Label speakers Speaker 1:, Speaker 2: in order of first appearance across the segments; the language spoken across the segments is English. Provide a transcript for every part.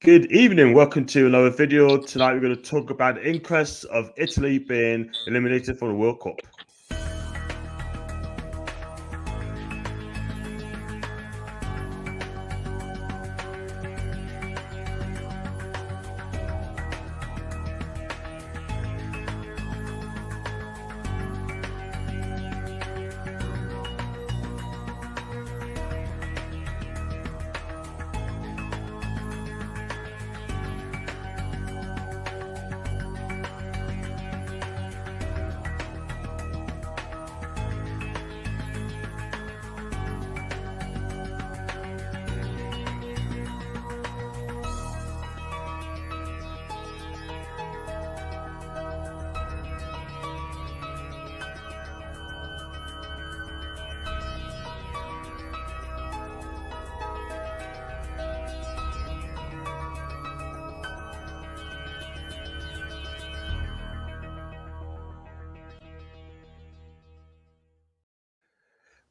Speaker 1: Good evening. Welcome to another video. Tonight we're going to talk about the inquest of Italy being eliminated from the World Cup.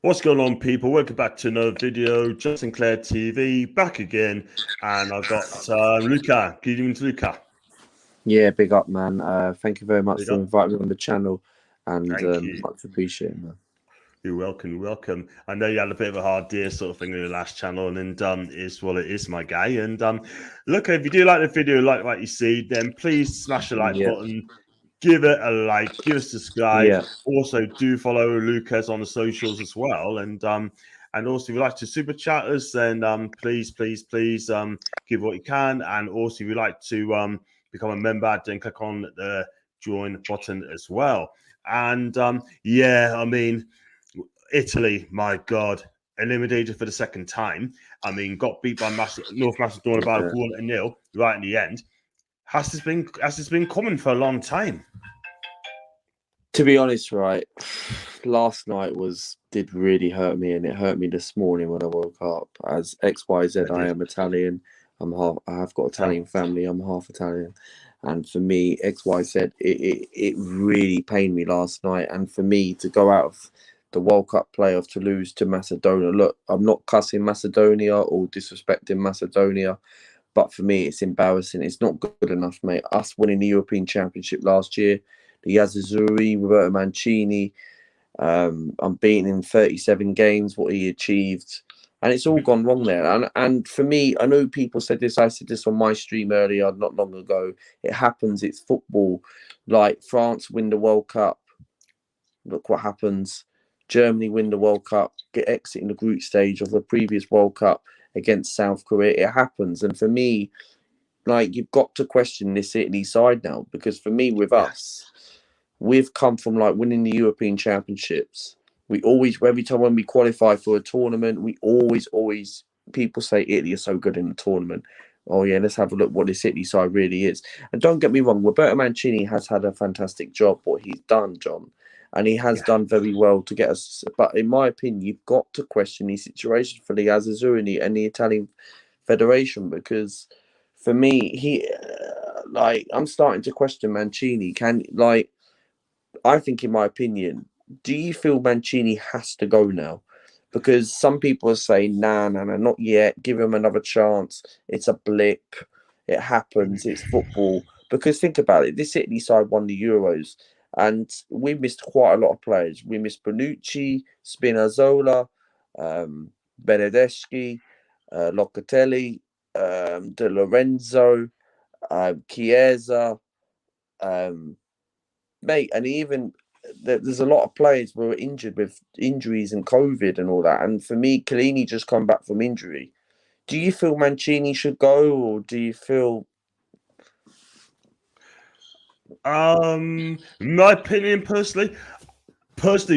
Speaker 1: What's going on, people? Welcome back to another video. Justin Clare TV back again, and I've got Luca. Good evening to Luca.
Speaker 2: Yeah, big up, man. Thank you very much
Speaker 1: Big
Speaker 2: for
Speaker 1: up.
Speaker 2: inviting me on the channel, and
Speaker 1: Thank you.
Speaker 2: much appreciated, man.
Speaker 1: You're welcome. You're welcome. I know you had a bit of a hard day sort of thing in your last channel, and it's what it is, my guy. And look, if you do like the video, like what you see, then please smash the like
Speaker 2: Yeah,
Speaker 1: button. Give it a like, give us a subscribe.
Speaker 2: yeah,
Speaker 1: Also, do follow Lucas on the socials as well. And also, if you like to super chat us, then please give what you can. And also, if you like to become a member, then click on the join button as well. And yeah, I mean, Italy, my God, eliminated for the second time. I mean, got beat by North Macedonia by
Speaker 2: yeah.
Speaker 1: 1-0 right in the end. Has this been coming for a long time?
Speaker 2: To be honest, right, last night did really hurt me, and it hurt me this morning when I woke up. As XYZ, I am Italian. I have got Italian family. I'm half Italian, and for me, XYZ, it really pained me last night. And for me to go out of the World Cup playoff to lose to Macedonia, look, I'm not cussing Macedonia or disrespecting Macedonia. But for me, it's embarrassing. It's not good enough, mate. Us winning the European Championship last year, the Azzurri, Roberto Mancini, unbeaten in 37 games, what he achieved. And it's all gone wrong there. And for me, I know people said this. I said this on my stream earlier, not long ago. It happens. It's football. Like France win the World Cup. Look what happens. Germany win the World Cup, get exit in the group stage of the previous World Cup against South Korea. It happens. And for me, like, you've got to question this Italy side now, because for me, with us, we've come from like winning the European Championships. We always, every time when we qualify for a tournament, we always, people say Italy are so good in the tournament. Oh yeah, let's have a look what this Italy side really is. And don't get me wrong, Roberto Mancini has had a fantastic job, what he's done, John. And he has done very well to get us. But in my opinion, you've got to question the situation for the Azzurri and the Italian Federation, because for me, I'm starting to question Mancini. I think, in my opinion, do you feel Mancini has to go now? Because some people are saying, nah, not yet. Give him another chance. It's a blip. It happens. It's football. Because think about it. This Italy side won the Euros, and we missed quite a lot of players. We missed Bonucci, Spinazzola, Benedeschi, Locatelli, De Lorenzo, Chiesa, mate, and even there's a lot of players who were injured with injuries and COVID and all that. And for me, Chiellini just come back from injury. Do you feel Mancini should go, or do you feel?
Speaker 1: My opinion, personally,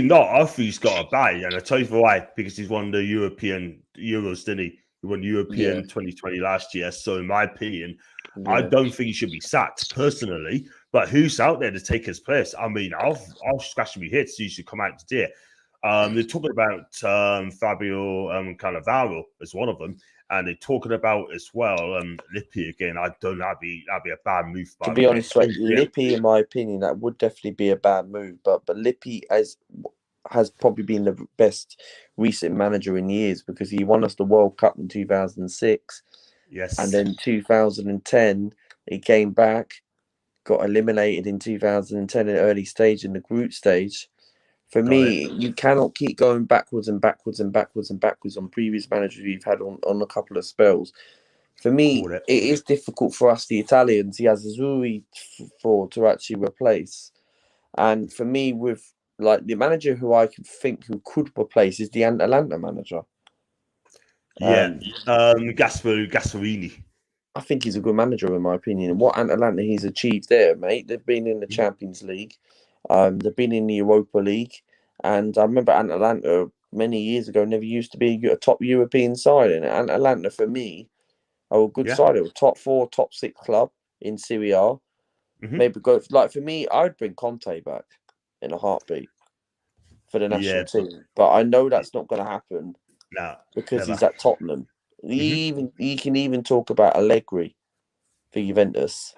Speaker 1: not. I think he's got a buy, and I tell you why. Because he's won the European Euros, didn't he? He won European 2020 last year. So, in my opinion, I don't think he should be sacked personally. But who's out there to take his place? I mean, I'll scratch my head. So he should come out today. They're talking about Fabio Cannavaro as one of them, and they're talking about as well Lippi again. I don't know. That'd be a bad move.
Speaker 2: To be honest, right, Lippi, in my opinion, that would definitely be a bad move. But Lippi has probably been the best recent manager in years, because he won us the World Cup in 2006.
Speaker 1: Yes.
Speaker 2: And then 2010, he came back, got eliminated in 2010 in the early stage in the group stage. For me, you cannot keep going backwards and backwards and backwards and backwards on previous managers you've had on a couple of spells. For me, it is difficult for us, the Italians. He has Azzurri to actually replace. And for me, with like the manager who I could think who could replace is the Atalanta manager.
Speaker 1: Gasparini.
Speaker 2: I think he's a good manager in my opinion. And what Atalanta he's achieved there, mate. They've been in the Champions League. They've been in the Europa League. And I remember Atalanta many years ago never used to be a top European side. And Atalanta, for me, are a good side. It was top 4, top 6 club in Serie A. Maybe go like for me, I'd bring Conte back in a heartbeat for the national team. But I know that's not going to happen because he's at Tottenham. He can even talk about Allegri for Juventus.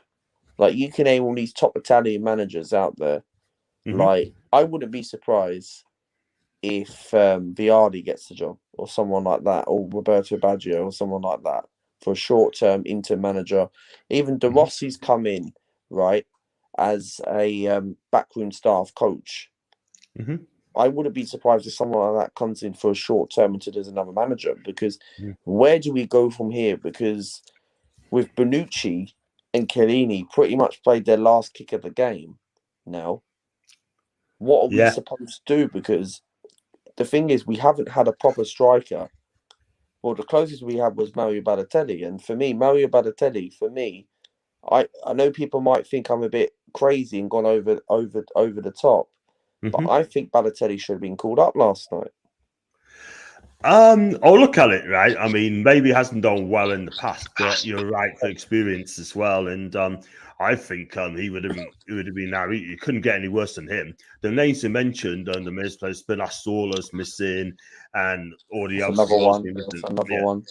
Speaker 2: Like you can name all these top Italian managers out there. Like I wouldn't be surprised if Viardi gets the job or someone like that, or Roberto Baggio or someone like that for a short-term Inter manager. Even De Rossi's come in, right, as a backroom staff coach. I wouldn't be surprised if someone like that comes in for a short term until there's another manager, because where do we go from here? Because with Bonucci and Chiellini pretty much played their last kick of the game now, what are we supposed to do? Because the thing is, we haven't had a proper striker. Well, the closest we had was Mario Balotelli. And for me, Mario Balotelli, I know people might think I'm a bit crazy and gone over the top, but I think Balotelli should have been called up last night.
Speaker 1: I'll look at it, right? I mean, maybe he hasn't done well in the past, but you're right for experience as well. And I think he would have been now. You couldn't get any worse than him. The names you mentioned on the Miz players, Spinazzola's missing, and all the
Speaker 2: That's
Speaker 1: others.
Speaker 2: another one. That's another one.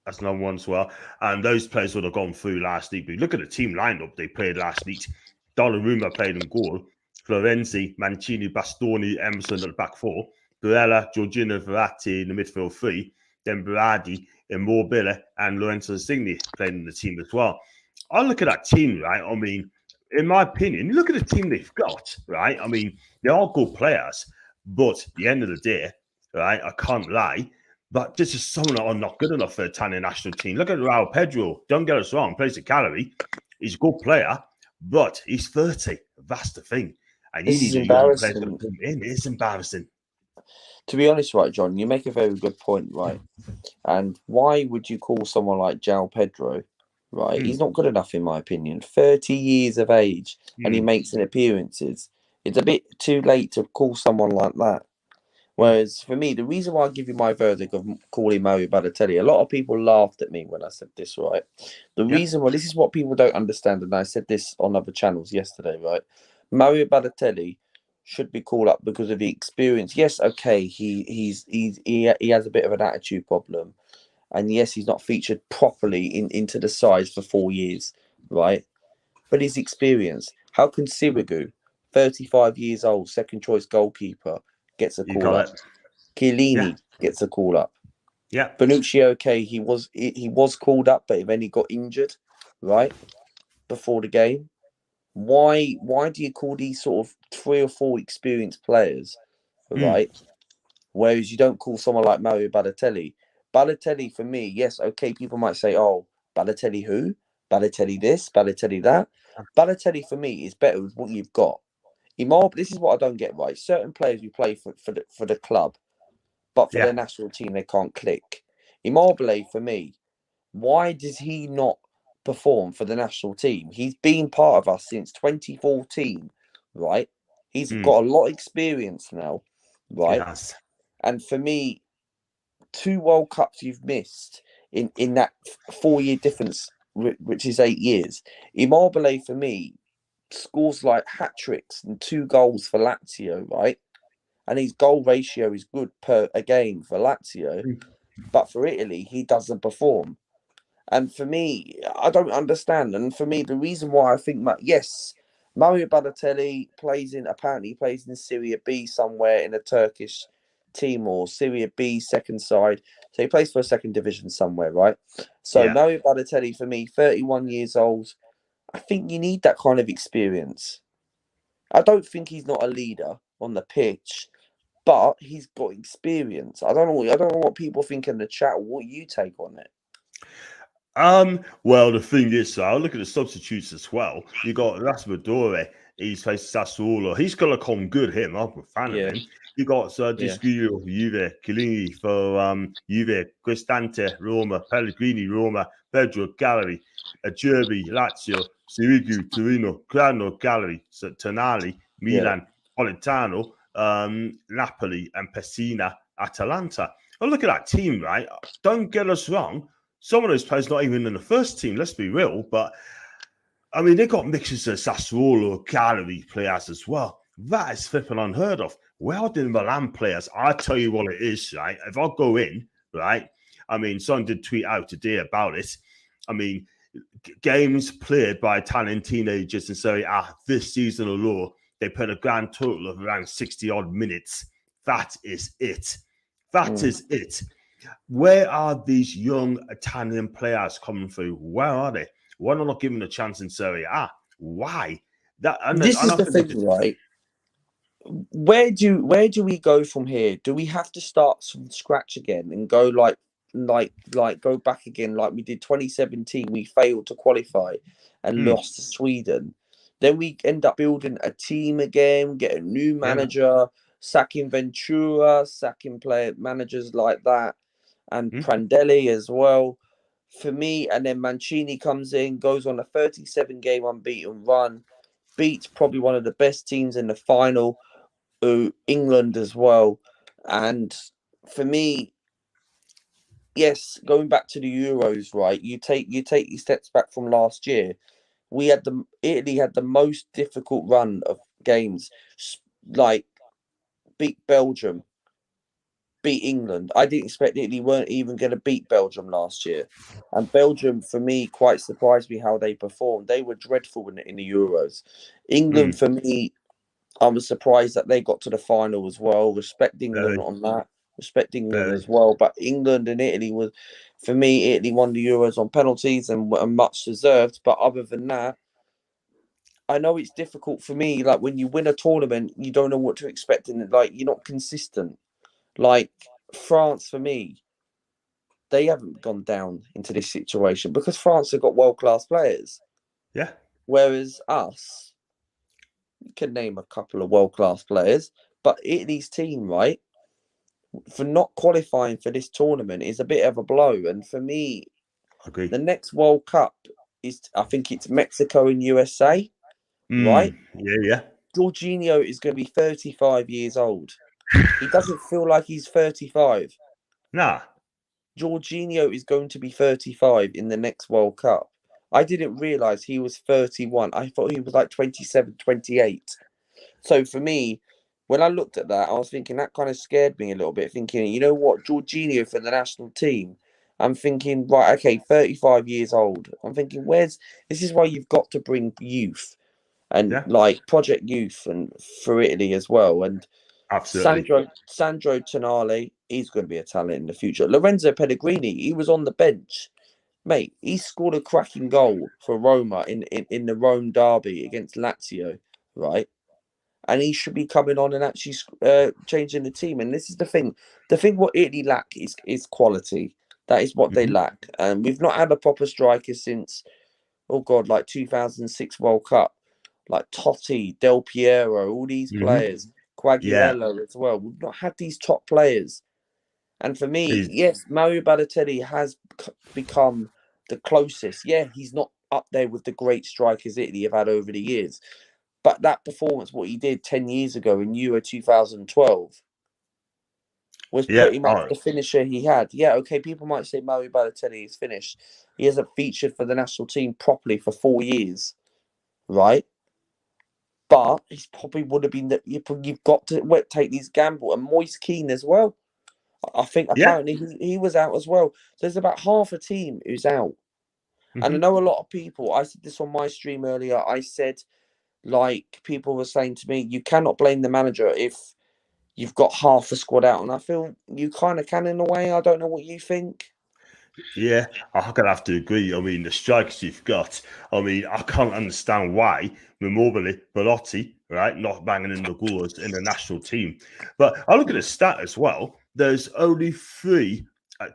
Speaker 1: That's another one as well. And those players would have gone through last week. But look at the team lineup they played last week. Donnarumma played in goal. Florenzi, Mancini, Bastoni, Emerson at the back 4. Barella, Jorginho, Verratti in the midfield 3. Then Berardi, Immobile, and Lorenzo Insigne playing in the team as well. I look at that team, right? I mean, in my opinion, look at the team they've got, right? I mean, they are good players, but at the end of the day, right, I can't lie, but this is someone that are not good enough for the Italian national team. Look at Raul Pedro. Don't get us wrong, plays a calorie. He's a good player, but he's 30. That's the thing. And you need a young player to come in. It's embarrassing.
Speaker 2: To be honest, right, John, you make a very good point, right? And why would you call someone like João Pedro, right? He's not good enough, in my opinion. 30 years of age, and he makes an appearances. It's a bit too late to call someone like that. Whereas for me, the reason why I give you my verdict of calling Mario Balotelli, a lot of people laughed at me when I said this, right? The reason why, this is what people don't understand, and I said this on other channels yesterday, right? Mario Balotelli should be called up because of the experience. Yes, okay, he has a bit of an attitude problem, and yes, he's not featured properly into the sides for 4 years, right? But his experience. How can Sirigu, 35 years old, second choice goalkeeper, gets a call up? Chiellini gets a call up.
Speaker 1: Yeah.
Speaker 2: Bonucci, okay, he was called up, but then he got injured, right, before the game. Why do you call these sort of 3 or 4 experienced players, right? Whereas you don't call someone like Mario Balotelli. Balotelli, for me, yes, okay, people might say, oh, Balotelli who? Balotelli this, Balotelli that. Balotelli, for me, is better with what you've got. Immobile, this is what I don't get right. Certain players who play for the club, but for their national team, they can't click. Immobile, for me, why does he not perform for the national team? He's been part of us since 2014, right? He's got a lot of experience now, right?
Speaker 1: Yes.
Speaker 2: And for me, 2 World Cups you've missed in that 4-year difference, which is 8 years. Immobile, for me, scores like hat tricks and 2 goals for Lazio, right? And his goal ratio is good per a game for Lazio, but for Italy, he doesn't perform. And for me, I don't understand. And for me, the reason why I think, yes, Mario Balotelli apparently plays in Serie B somewhere in a Turkish team, or Serie B second side. So he plays for a second division somewhere, right? So
Speaker 1: Yeah.
Speaker 2: Mario Balotelli, for me, 31 years old. I think you need that kind of experience. I don't think he's not a leader on the pitch, but he's got experience. I don't know what people think in the chat. What you take on it?
Speaker 1: Well, the thing is, so I'll look at the substitutes as well. You got Raspadore, he's faced Sassuolo. He's gonna come good, him. I'm a fan of
Speaker 2: Yeah,
Speaker 1: him. You got
Speaker 2: yeah,
Speaker 1: Disguio of Juve, Chiellini for Juve, Cristante, Roma, Pellegrini, Roma, Pedro, Gallery, Acerbi, Lazio, Sirigu, Torino, Grano, Gallery, Tonali,
Speaker 2: yeah.
Speaker 1: Milan, Politano, Napoli, and Pessina, Atalanta. Well, look at that team, right? Don't get us wrong. Some of those players not even in the first team, let's be real. But, I mean, they got mixtures of Sassuolo, Gallery players as well. That is flipping unheard of. Well done, Milan players. I'll tell you what it is, right? If I go in, right, I mean, someone did tweet out today about it. I mean, games played by Italian teenagers in Serie A this season alone, they played a grand total of around 60-odd minutes. That is it. That is it. Where are these young Italian players coming through? Where are they? Why not given a chance in Serie A? Why? That and
Speaker 2: This is
Speaker 1: I
Speaker 2: the
Speaker 1: think
Speaker 2: thing, right? Where do we go from here? Do we have to start from scratch again and go like go back again like we did 2017? We failed to qualify and lost to Sweden. Then we end up building a team again, get a new manager, sacking Ventura, sacking player managers like that, and Prandelli as well. For me, and then Mancini comes in, goes on a 37 game unbeaten run, beats probably one of the best teams in the final, England as well. And for me, yes, going back to the Euros, right? You take your steps back from last year. Italy had the most difficult run of games, like beat Belgium, beat England. I didn't expect Italy weren't even going to beat Belgium last year. And Belgium, for me, quite surprised me how they performed. They were dreadful in the Euros. England, for me, I was surprised that they got to the final as well. Respect England
Speaker 1: Very,
Speaker 2: on that. Respect England
Speaker 1: very.
Speaker 2: as well. But England and Italy was, for me, Italy won the Euros on penalties and much deserved. But other than that, I know it's difficult for me. Like when you win a tournament, you don't know what to expect, and like you're not consistent. Like France, for me, they haven't gone down into this situation because France have got world-class players.
Speaker 1: Yeah.
Speaker 2: Whereas us, you can name a couple of world-class players, but Italy's team, right, for not qualifying for this tournament is a bit of a blow. And for me,
Speaker 1: Agree.
Speaker 2: the next World Cup is, I think it's Mexico and USA, right?
Speaker 1: Yeah, yeah.
Speaker 2: Jorginho is going to be 35 years old. He doesn't feel like he's 35.
Speaker 1: Nah.
Speaker 2: Jorginho is going to be 35 in the next World Cup. I didn't realize he was 31. I thought he was like 27, 28. So for me, when I looked at that, I was thinking that kind of scared me a little bit, thinking, you know what, Jorginho for the national team. I'm thinking, right, okay, 35 years old. I'm thinking, this is why you've got to bring youth and
Speaker 1: Yeah.
Speaker 2: like Project Youth and for Italy as well. And
Speaker 1: Absolutely.
Speaker 2: Sandro Tonali, he's going to be a talent in the future. Lorenzo Pellegrini, he was on the bench. Mate, he scored a cracking goal for Roma in the Rome derby against Lazio, right? And he should be coming on and actually changing the team. And this is the thing. The thing what Italy lack is quality. That is what they lack. And we've not had a proper striker since, oh God, like 2006 World Cup. Like Totti, Del Piero, all these players.
Speaker 1: Yeah.
Speaker 2: Quagliarella as well. We've not had these top players. And for me,
Speaker 1: He's,
Speaker 2: yes, Mario Balotelli has become the closest. Yeah, he's not up there with the great strikers Italy have had over the years. But that performance, what he did 10 years ago in Euro 2012, was
Speaker 1: yeah.
Speaker 2: pretty much the finisher he had. Yeah, okay, people might say Mario Balotelli is finished. He hasn't featured for the national team properly for 4 years, right? But he's probably would have been that you've got to take these gamble. And Moise Keane as well. I think
Speaker 1: Yeah.
Speaker 2: apparently he was out as well. So there's about half a team who's out. And I know a lot of people, I said this on my stream earlier, I said, like, people were saying to me, you cannot blame the manager if you've got half the squad out, and I feel you kind of can in a way. I don't know what you think.
Speaker 1: Yeah, I'm gonna have to agree. I mean, the strikers you've got. I mean, I can't understand why Immobile, Belotti, right, not banging in the goals in the national team. But I look at the stat as well. There's only 3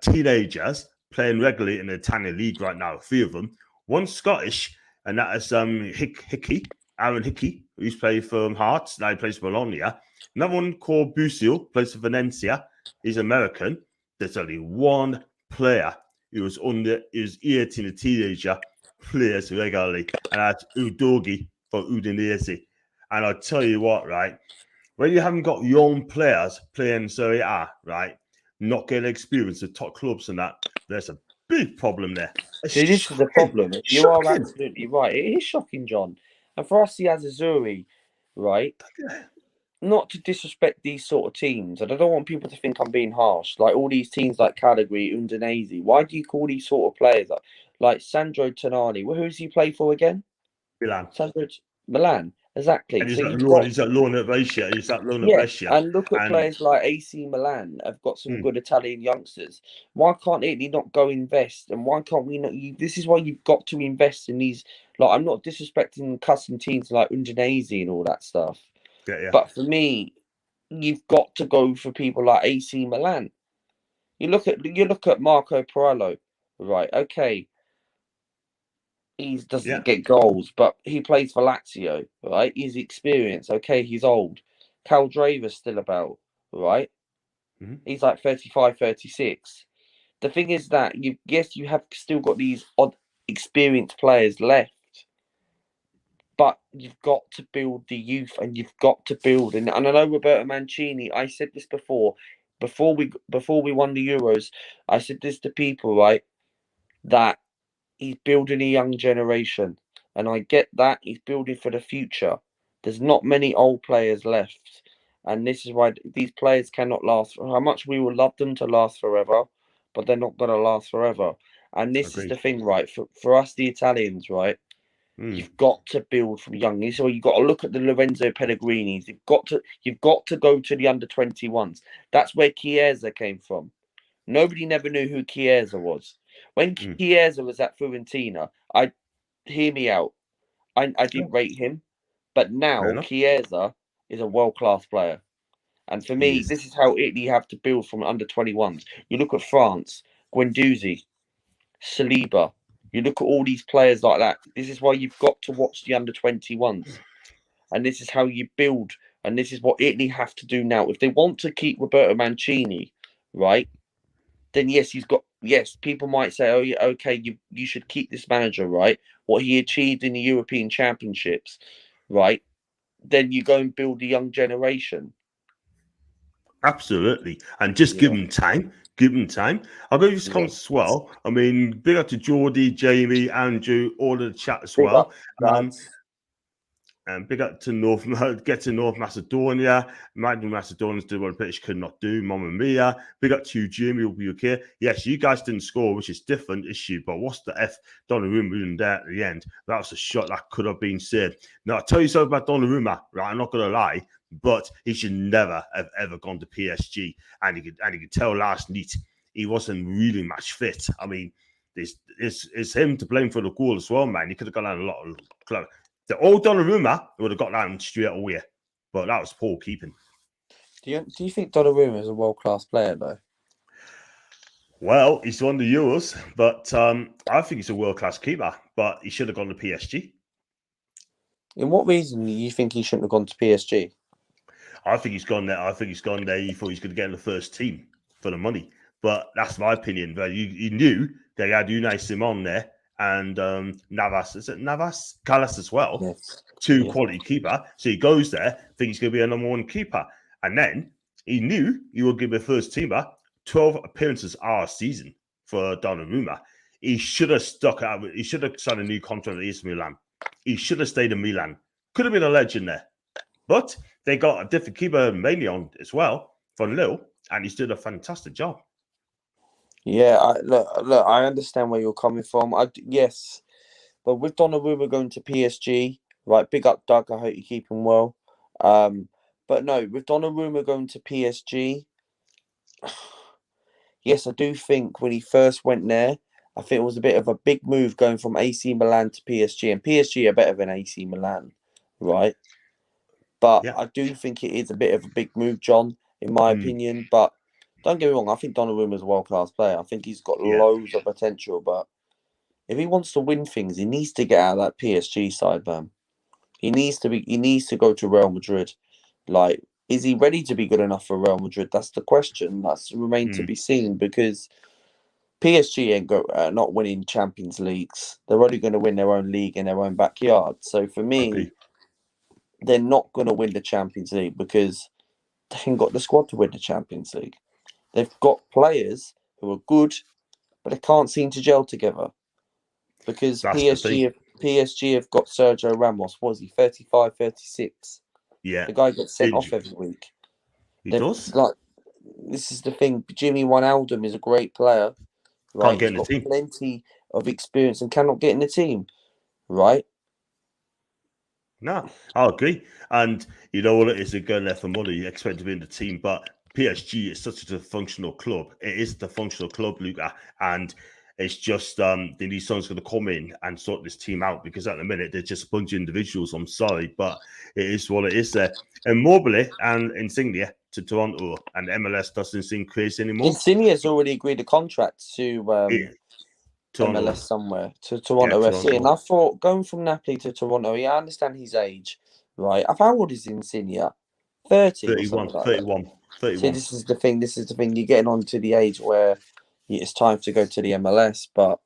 Speaker 1: teenagers playing regularly in the Italian league right now. 3 of them. One Scottish, and that is Aaron Hickey, who's played for Hearts. Now he plays for Bologna. Another one called Busil, plays for Valencia. He's American. There's only one player he was eating the teenager players regularly, and that's Udogi for Udinese. And I tell you what, right, when you haven't got young players playing Serie A, right, not getting experience at top clubs and that, there's a big problem there.
Speaker 2: See, this is the problem. You are absolutely right. It is shocking, John. And for us, the Azzurri, right? Not to disrespect these sort of teams, and I don't want people to think I'm being harsh. Like all these teams like Cagliari, Udinese, why do you call these sort of players like Sandro Tonali? Well, who does he play for again?
Speaker 1: Milan.
Speaker 2: Milan, exactly.
Speaker 1: And
Speaker 2: So
Speaker 1: he's at loan at Brescia. He's at loan at
Speaker 2: yeah,
Speaker 1: Brescia.
Speaker 2: and look at players like AC Milan have got some good Italian youngsters. Why can't Italy not go invest? And why can't we not? This is why you've got to invest in these. Like, I'm not disrespecting cussing teams like Udinese and all that stuff.
Speaker 1: Yeah.
Speaker 2: But for me, you've got to go for people like AC Milan. You look at Marco Pirlo, right? Okay, he doesn't get goals, but he plays for Lazio, right? He's experienced. Okay, he's old. Caldrava's still about, right?
Speaker 1: Mm-hmm.
Speaker 2: He's like 35, 36. The thing is that you have still got these odd experienced players left, but you've got to build the youth, and you've got to build. And I know Roberto Mancini. I said this before we won the Euros. I said this to people, right? That he's building a young generation, and I get that he's building for the future. There's not many old players left, and this is why these players cannot last. How much we would love them to last forever, but they're not going to last forever. And this is the thing, right? For us, the Italians, right? You've got to build from young. So you've got to look at the Lorenzo Pellegrinis. You've got to go to the under-21s. That's where Chiesa came from. Nobody never knew who Chiesa was. When Chiesa was at Fiorentina, hear me out. I didn't rate him, but now Chiesa is a world-class player. And for me, this is how Italy have to build from under-21s. You look at France, Guendouzi, Saliba. You look at all these players like that. This is why you've got to watch the under-21s. And this is how you build. And this is what Italy have to do now. If they want to keep Roberto Mancini, right, then yes, people might say, oh, yeah, okay, you should keep this manager, right? What he achieved in the European Championships, right? Then you go and build a young generation.
Speaker 1: Absolutely. And just give them time. Give them time. I'll go this comments as well. I mean, big up to Geordie, Jamie, Andrew, all of the chat as well. And big up to North Macedonia. Imagine Macedonians do what the British could not do. Mamma mia. Big up to you, Jimmy. Will be okay. Yes, you guys didn't score, which is a different issue. But what's the F? Donnarumma in there at the end. That was a shot that could have been saved. Now, I'll tell you something about Donnarumma, right? I'm not going to lie, but he should never have ever gone to PSG. And you could tell last night he wasn't really match fit. I mean, it's him to blame for the goal as well, man. He could have gone out a lot of close. The old Donnarumma would have got that straight away, but that was poor keeping.
Speaker 2: Do you think Donnarumma is a world-class player, though?
Speaker 1: Well, he's won the Euros, but I think he's a world-class keeper, but he should have gone to PSG.
Speaker 2: In what reason do you think he shouldn't have gone to PSG?
Speaker 1: I think he's gone there. He thought he's going to get in the first team for the money. But that's my opinion. But you knew they had Unai Simon there and Navas. Is it Navas? Callas as well.
Speaker 2: Yes.
Speaker 1: Quality keeper. So he goes there, think he's going to be a number one keeper. And then he knew he would give a first teamer 12 appearances our season for Donnarumma. He should have stuck out. He should have signed a new contract at AC Milan. He should have stayed in Milan. Could have been a legend there. But they got a different keeper mainly on as well from Lille, and he's did a fantastic job.
Speaker 2: Yeah, look, I understand where you're coming from. Yes, but with Donnarumma going to PSG, right? Big up, Doug. I hope you keep him well. But no, with Donnarumma going to PSG, yes, I do think when he first went there, I think it was a bit of a big move going from AC Milan to PSG, and PSG are better than AC Milan, right? But
Speaker 1: Yeah.
Speaker 2: I do think it is a bit of a big move, John, in my opinion. But don't get me wrong, I think Donnarumma is a world-class player. I think he's got
Speaker 1: Yeah.
Speaker 2: loads of potential, but if he wants to win things, he needs to get out of that PSG side, man. He needs to go to Real Madrid. Like, is he ready to be good enough for Real Madrid? That's the question. That's remained to be seen because PSG ain't not winning Champions Leagues. They're only going to win their own league in their own backyard. So for me,
Speaker 1: Okay.
Speaker 2: they're not going to win the Champions League because they ain't got the squad to win the Champions League. They've got players who are good, but they can't seem to gel together. Because
Speaker 1: That's the thing.
Speaker 2: PSG have got Sergio Ramos. What is he, 35, 36?
Speaker 1: Yeah.
Speaker 2: The guy gets sent off
Speaker 1: Injury.
Speaker 2: every week.
Speaker 1: He
Speaker 2: They've
Speaker 1: does.
Speaker 2: like this is the thing. Jimmy Wijnaldum is a great player,
Speaker 1: Can't
Speaker 2: right?
Speaker 1: get
Speaker 2: He's
Speaker 1: in the
Speaker 2: got
Speaker 1: team.
Speaker 2: plenty of experience and cannot get in the team, right?
Speaker 1: No, I agree. And you know what it is, they're going there for money. You expect to be in the team, but PSG is such a functional club. It is the functional club, Luca, and it's just they need someone's going to come in and sort this team out because at the minute they're just a bunch of individuals. I'm sorry, but it is what it is there. And Mobile and Insignia to Toronto, and MLS doesn't seem crazy anymore.
Speaker 2: Insignia's already agreed a contract to
Speaker 1: Toronto,
Speaker 2: MLS somewhere to
Speaker 1: yeah,
Speaker 2: Toronto FC, and
Speaker 1: Toronto,
Speaker 2: I thought going from Napoli to Toronto, yeah, I understand his age, right? How old is Insigne? 30 or
Speaker 1: 31,
Speaker 2: something like that.
Speaker 1: 31,
Speaker 2: See,
Speaker 1: 31.
Speaker 2: this is the thing. This is the thing. You're getting on to the age where it's time to go to the MLS. But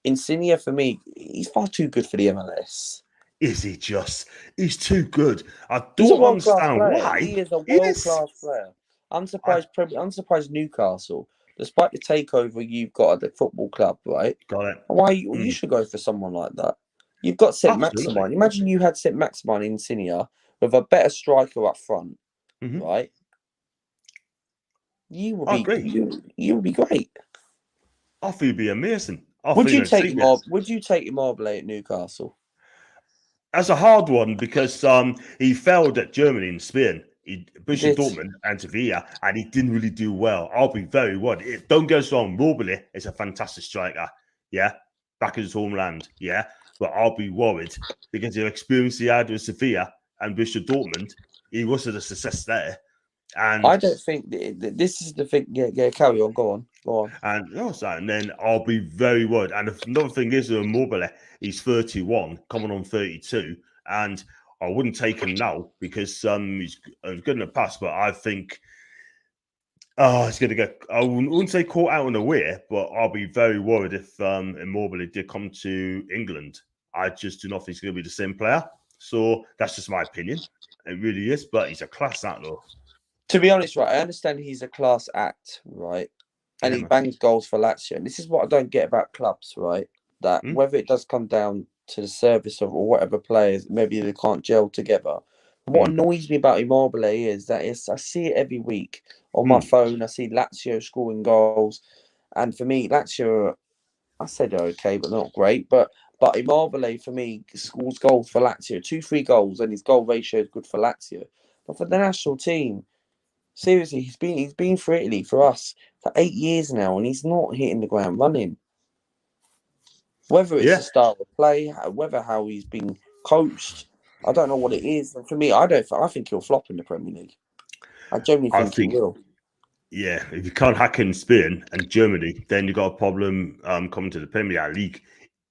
Speaker 2: Insigne, for me, he's far too good for the MLS.
Speaker 1: Is he just? He's too good. I
Speaker 2: He's a
Speaker 1: don't
Speaker 2: world class
Speaker 1: understand
Speaker 2: player.
Speaker 1: why.
Speaker 2: He is a world
Speaker 1: Yes.
Speaker 2: class player. I'm
Speaker 1: I
Speaker 2: surprised. I'm surprised Newcastle, despite the takeover you've got at the football club, right?
Speaker 1: got it.
Speaker 2: Why you should go for someone like that? You've got St.
Speaker 1: Absolutely.
Speaker 2: Maximin. Imagine you had St. Maximin in Insigne with a better striker up front,
Speaker 1: Hmm.
Speaker 2: right? You would
Speaker 1: I
Speaker 2: be
Speaker 1: agree.
Speaker 2: you would be great.
Speaker 1: I think he'd be amazing. I
Speaker 2: Would
Speaker 1: think
Speaker 2: you
Speaker 1: I'd
Speaker 2: take
Speaker 1: see
Speaker 2: him
Speaker 1: this.
Speaker 2: Would you take Immobile at Newcastle?
Speaker 1: That's a hard one because he failed at Germany and Spain. He
Speaker 2: He
Speaker 1: Borussia
Speaker 2: did.
Speaker 1: Dortmund and Sevilla, and he didn't really do well. I'll be very worried. Don't get us wrong, Mobile is a fantastic striker. Yeah, back in his homeland. Yeah, but I'll be worried because the experience he had with Sevilla and Borussia Dortmund, he wasn't a success there.
Speaker 2: I
Speaker 1: And
Speaker 2: don't think this is the thing. Yeah, yeah. Carry on. Go on. Go on.
Speaker 1: and then I'll be very worried. And another thing is with Mobile, he's 31, coming on 32, and I wouldn't take him now because he's good in the past, but I think he's going to get. I wouldn't say caught out in a way, but I'll be very worried if Immobile did come to England. I just do not think he's going to be the same player. So that's just my opinion. It really is, but he's a class act though.
Speaker 2: To be honest, right, I understand he's a class act, right? And
Speaker 1: Yeah,
Speaker 2: he
Speaker 1: man.
Speaker 2: bangs goals for Lazio. And this is what I don't get about clubs, right? That
Speaker 1: Hmm?
Speaker 2: whether it does come down to the service of or whatever players, maybe they can't gel together. What
Speaker 1: Hmm.
Speaker 2: annoys me about Immobile is that I see it every week on my
Speaker 1: Hmm.
Speaker 2: phone. I see Lazio scoring goals, and for me, Lazio, I said they're okay, but not great. But Immobile for me scores goals for Lazio, 2-3 goals, and his goal ratio is good for Lazio. But for the national team. Seriously, he's been for Italy for us for 8 years now, and he's not hitting the ground running. Whether it's
Speaker 1: Yeah,
Speaker 2: the style of play, whether how he's been coached, I don't know what it is. And for me, I think he'll flop in the Premier League. I genuinely
Speaker 1: I
Speaker 2: think he
Speaker 1: think.
Speaker 2: will.
Speaker 1: Yeah, if you can't hack in Spain and Germany, then you got a problem coming to the Premier League.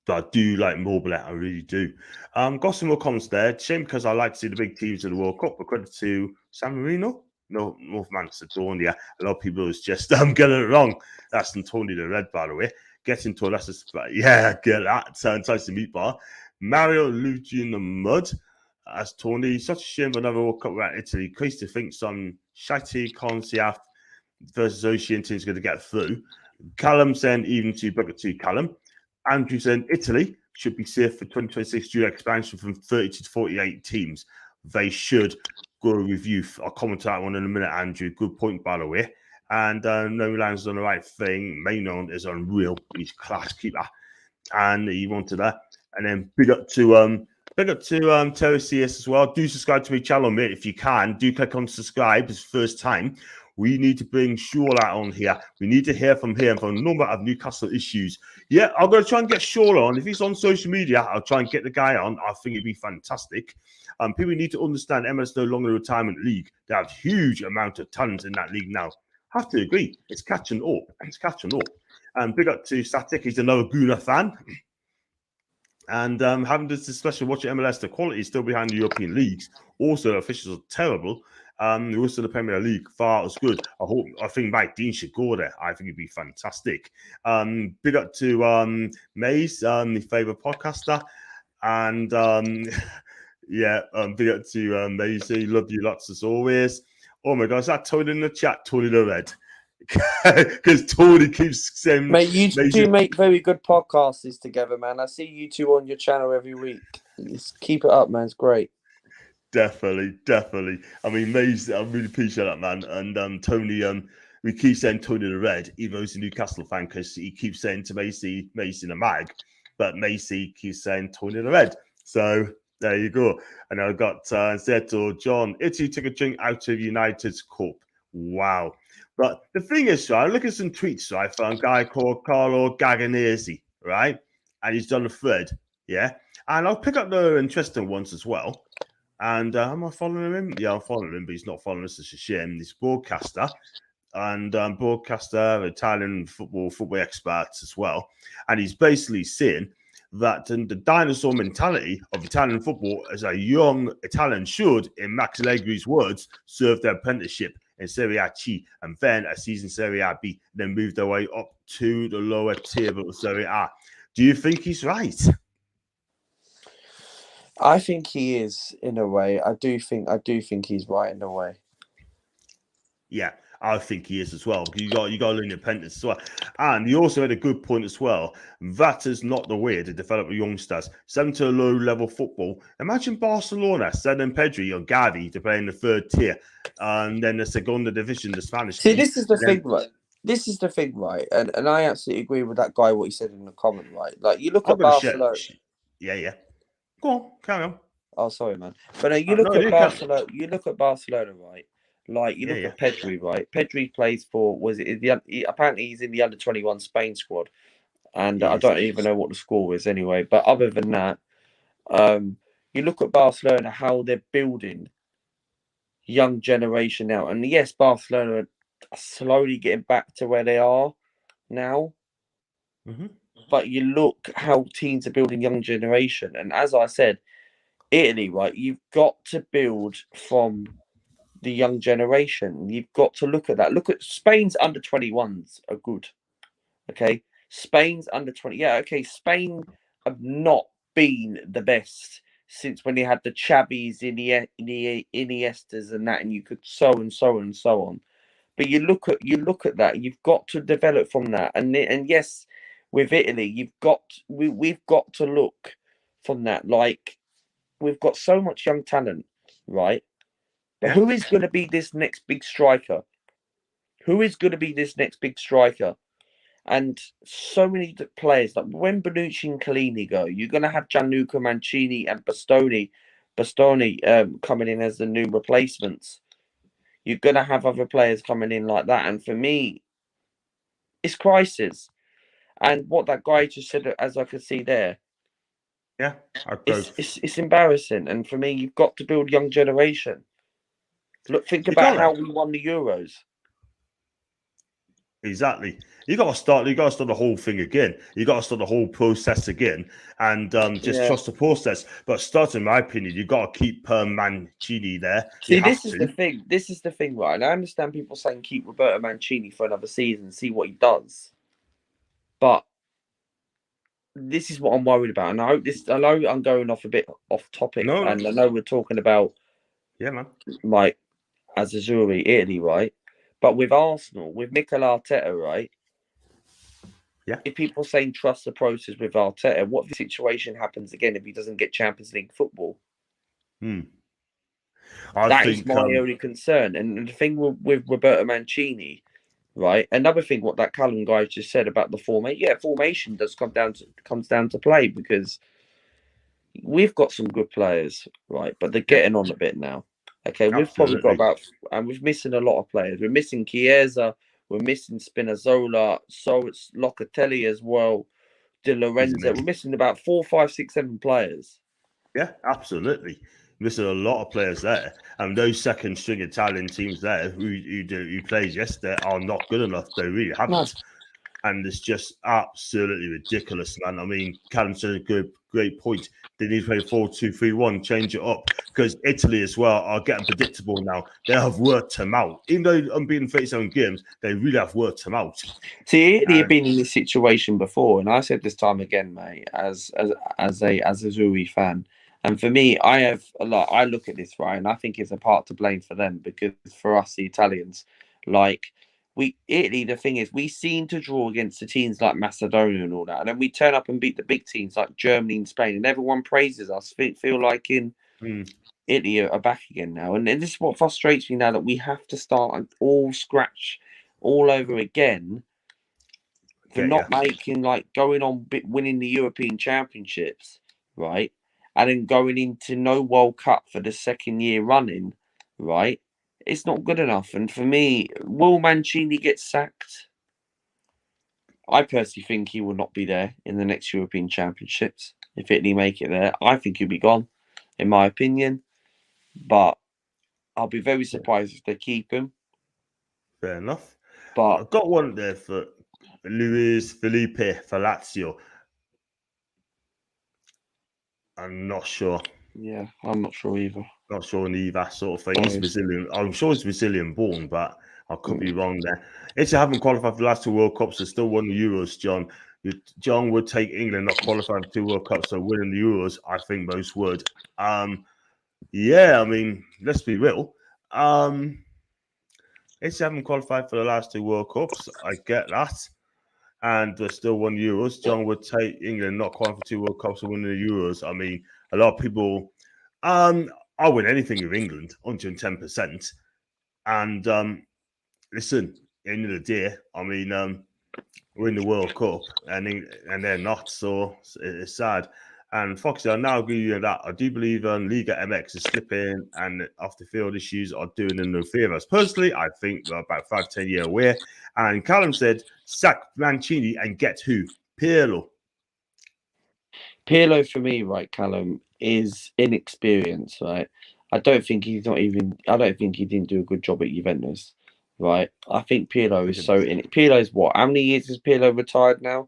Speaker 1: But I do like Mobile, I really do. Got some more comments there. Shame because I like to see the big teams in the World Cup. But credit to San Marino, no, North Macedonia. A lot of people is just getting it wrong. That's Antonio the Red, by the way. Getting to that's yeah, get that. Sounds nice to meet bar. Mario Luigi in the mud. As Tony, such a shame for another World Cup around Italy. Crazy to think some shitty concept versus Ocean team's going to get through. Callum saying even to Bugger 2 Callum. Andrew saying Italy should be safe for 2026 due to expansion from 30 to 48 teams. They should go review. I'll comment on that one in a minute, Andrew. Good point, by the way. And No Milan's done the right thing. Maignan is unreal. He's a class keeper. And he wanted that. And then big up to Big up to Terry CS as well. Do subscribe to my channel, mate, if you can. Do click on subscribe. It's first time. We need to bring Shola on here. We need to hear from him for a number of Newcastle issues. Yeah, I'm going to try and get Shola on. If he's on social media, I'll try and get the guy on. I think it'd be fantastic. People need to understand MLS is no longer a retirement league. They have huge amount of talent in that league now. I have to agree. It's catching up. It's catching up. And big up to Static. He's another Guna fan. And having this discussion, watching MLS, the quality is still behind the European leagues. Also, the officials are terrible. The rest of the Premier League far as good. I think Mike Dean should go there. I think it'd be fantastic. Big up to Mace, my favorite podcaster, and big up to Maisie. Love you lots as always. Oh my God, is that Tony in the chat? Tony the Red. Because Tony keeps saying,
Speaker 2: mate, you do make very good podcasts together, man. I see you two on your channel every week. Just keep it up, man. It's great.
Speaker 1: Definitely. I mean, Maisie, I really appreciate that, man. And Tony, we keep saying Tony the Red, even though he's a Newcastle fan, because he keeps saying to Macy the Mag, but Macy keeps saying Tony the Red. So there you go. And I've got Zeto John. Italy took a drink out of United's cup. Wow. But the thing is, right, look at some tweets, right, from a guy called Carlo Gaganese, right? And he's done a thread, yeah? And I'll pick up the interesting ones as well. And am I following him? Yeah, I'm following him, but he's not following us. It's a shame. He's a broadcaster and Italian football experts as well. And he's basically saying that the dinosaur mentality of Italian football as a young Italian should, in Max Allegri's words, serve their apprenticeship in Serie A C and then a season Serie A B, then move their way up to the lower table of Serie A. Do you think he's right?
Speaker 2: I think he is in a way. I do think he's right in a way.
Speaker 1: Yeah, I think he is as well. You got to learn your apprentice as well. And he also had a good point as well. That is not the way to develop youngsters. Send them to low-level football. Imagine Barcelona sending Pedri or Gavi to play in the third tier, and then the Segunda Division, the Spanish.
Speaker 2: See, this is the thing, right? This is the thing, right? And I absolutely agree with that guy, what he said in the comment, right? Like, you look at Barcelona.
Speaker 1: Yeah. Go on, carry on.
Speaker 2: Oh, sorry, man. But you look at Barcelona. You look at Barcelona, right? Like you look at Pedri, right? Pedri plays for apparently he's in the under-21 Spain squad, and I don't even know what the score is anyway. But other than that, you look at Barcelona, how they're building young generation now, and yes, Barcelona are slowly getting back to where they are now.
Speaker 1: Mm-hmm.
Speaker 2: But you look how teams are building young generation, and as I said, Italy, right? You've got to build from the young generation. You've got to look at that. Look at Spain's under-21s are good. Okay, Spain's under-20. Yeah, okay. Spain have not been the best since when they had the Xavis, Iniestas, and that, and you could so on. But you look at that. You've got to develop from that, and yes, with Italy, we've got to look from that. Like, we've got so much young talent, right? But who is going to be this next big striker? And so many players, like when Bonucci and Chiellini go, you're going to have Gianluca Mancini and Bastoni coming in as the new replacements. You're going to have other players coming in like that. And for me, it's crisis. And what that guy just said, as I could see there, it's embarrassing. And for me, you've got to build young generation. Look, think about how we won the Euros.
Speaker 1: Exactly. You got to start the whole thing again. You got to start the whole process again, and trust the process. But starting, in my opinion, you got to keep Mancini there.
Speaker 2: See, this is the thing, right? And I understand people saying keep Roberto Mancini for another season, see what he does. But this is what I'm worried about, and I know I'm going off a bit off topic, and I know we're talking about like Azzurri, Italy, right? But with Arsenal, with Mikel Arteta, right?
Speaker 1: Yeah.
Speaker 2: If people are saying trust the process with Arteta, what if the situation happens again if he doesn't get Champions League football? That is my only concern. And the thing with Roberto Mancini, right? Another thing, what that Callum guy just said about the formation. Yeah, formation comes down to play because we've got some good players, right? But they're getting on a bit now. Okay, we've probably got
Speaker 1: Absolutely.
Speaker 2: and we're missing a lot of players. We're missing Chiesa, we're missing Spinazzola, so it's Locatelli as well, De
Speaker 1: He's
Speaker 2: Lorenzo. We're
Speaker 1: amazing.
Speaker 2: missing about 4, 5, 6, 7 players.
Speaker 1: Yeah, absolutely. Missing a lot of players there, and those second string Italian teams there who plays yesterday are not good enough. They really haven't, and it's just absolutely ridiculous, man. I mean, Callum said a great point. They need to play 4-2-3-1, change it up because Italy as well are getting predictable now. They have worked them out, even though unbeaten 37 games. They really have worked them out.
Speaker 2: See, Italy have been in this situation before, and I said this time again, mate, as a Zuri fan. And for me, I look at this, right, and I think it's a part to blame for them because for us, the Italians, like Italy, the thing is, we seem to draw against the teams like Macedonia and all that, and then we turn up and beat the big teams like Germany and Spain, and everyone praises us. Feel like in Italy are back again now, and this is what frustrates me now that we have to start all scratch all over again for not making going on winning the European Championships, right? And then going into no World Cup for the second year running, right? It's not good enough. And for me, will Mancini get sacked? I personally think he will not be there in the next European Championships. If Italy make it there, I think he'll be gone, in my opinion. But I'll be very surprised if they keep him.
Speaker 1: Fair enough.
Speaker 2: But
Speaker 1: I've got one there for Luis Felipe for Lazio. I'm not sure.
Speaker 2: Yeah, I'm not sure either.
Speaker 1: Not sure on either sort of thing. He's Brazilian. I'm sure he's Brazilian born, but I could be wrong there. Italy haven't qualified for the last 2 World Cups. They still won the Euros, John. John would take England not qualifying for 2 World Cups, so winning the Euros, I think most would. Yeah, I mean, let's be real. Italy haven't qualified for the last 2 World Cups. I get that. And they still won Euros. John would take England not qualifying for 2 World Cups and winning the Euros. I mean, a lot of people I'll win anything with England, 110%. And listen, end of the day, I mean, we're in the World Cup and they're not, so it's sad. And Foxy, I now agree with that. I do believe Liga MX is slipping and off the field issues are doing them no favours. Personally, I think we're about 5-10 years away. And Callum said, sack Mancini and get who? Pirlo.
Speaker 2: Pirlo for me, right, Callum, is inexperienced, right? I don't think he didn't do a good job at Juventus, right? I think Pirlo is Pirlo's what? How many years is Pirlo retired now?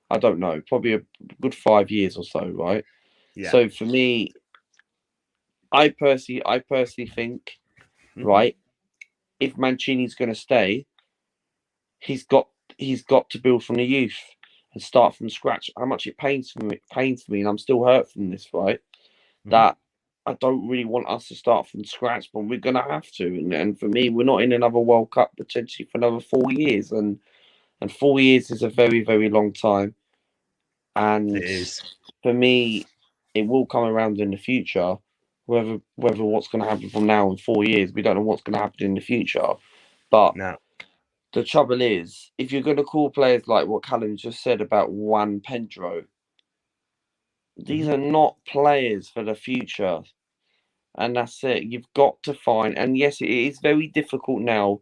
Speaker 2: I don't know. Probably a good 5 years or so, right?
Speaker 1: Yeah.
Speaker 2: So for me, I personally think, right, if Mancini's going to stay, he's got to build from the youth and start from scratch. How much it pains me, and I'm still hurt from this, right? That I don't really want us to start from scratch, but we're gonna have to. And for me, we're not in another World Cup potentially for another 4 years, and 4 years is a very, very long time. And
Speaker 1: It is.
Speaker 2: for me, it will come around in the future. Whether what's going to happen from now and 4 years, we don't know what's going to happen in the future. But the trouble is, if you're going to call players like what Callum just said about Juan Pedro, these are not players for the future. And that's it. You've got to find, and yes, it is very difficult now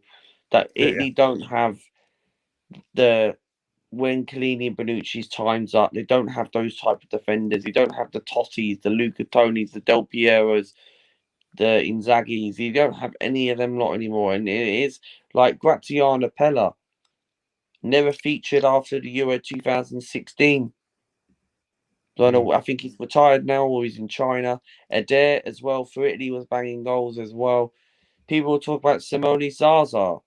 Speaker 2: that Italy don't have when Chiellini and Bonucci's time's up, they don't have those type of defenders. They don't have the Tottis, the Luca Tonis, the Del Pieros, the Inzaghis. You don't have any of them lot anymore. And it is like Graziano Pella, never featured after the Euro 2016. I know. I think he's retired now, or he's in China. Adair as well for Italy was banging goals as well. People will talk about Simone Zaza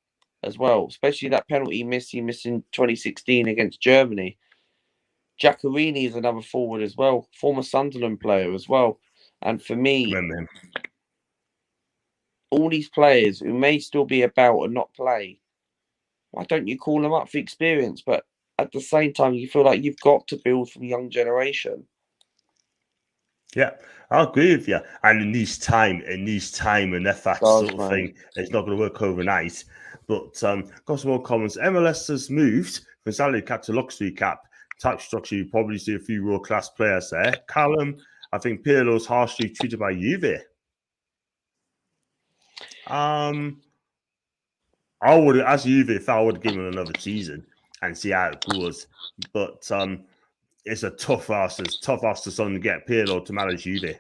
Speaker 2: as well, especially that penalty he missed in 2016 against Germany. Giaccherini is another forward as well, former Sunderland player as well. And for me, all these players who may still be about and not play, why don't you call them up for experience? But at the same time, you feel like you've got to build from young generation.
Speaker 1: Yeah, I agree with you. And it needs time and effort sort of thing. It's not going to work overnight. But got some more comments. MLS has moved from salary cap to luxury cap type structure. You probably see a few world-class players there. Callum, I think Pirlo's harshly treated by Juve. I would, as Juve, if I would give him another season and see how it goes. But it's a tough ask. It's tough ask to someone to get Pirlo to manage Juve.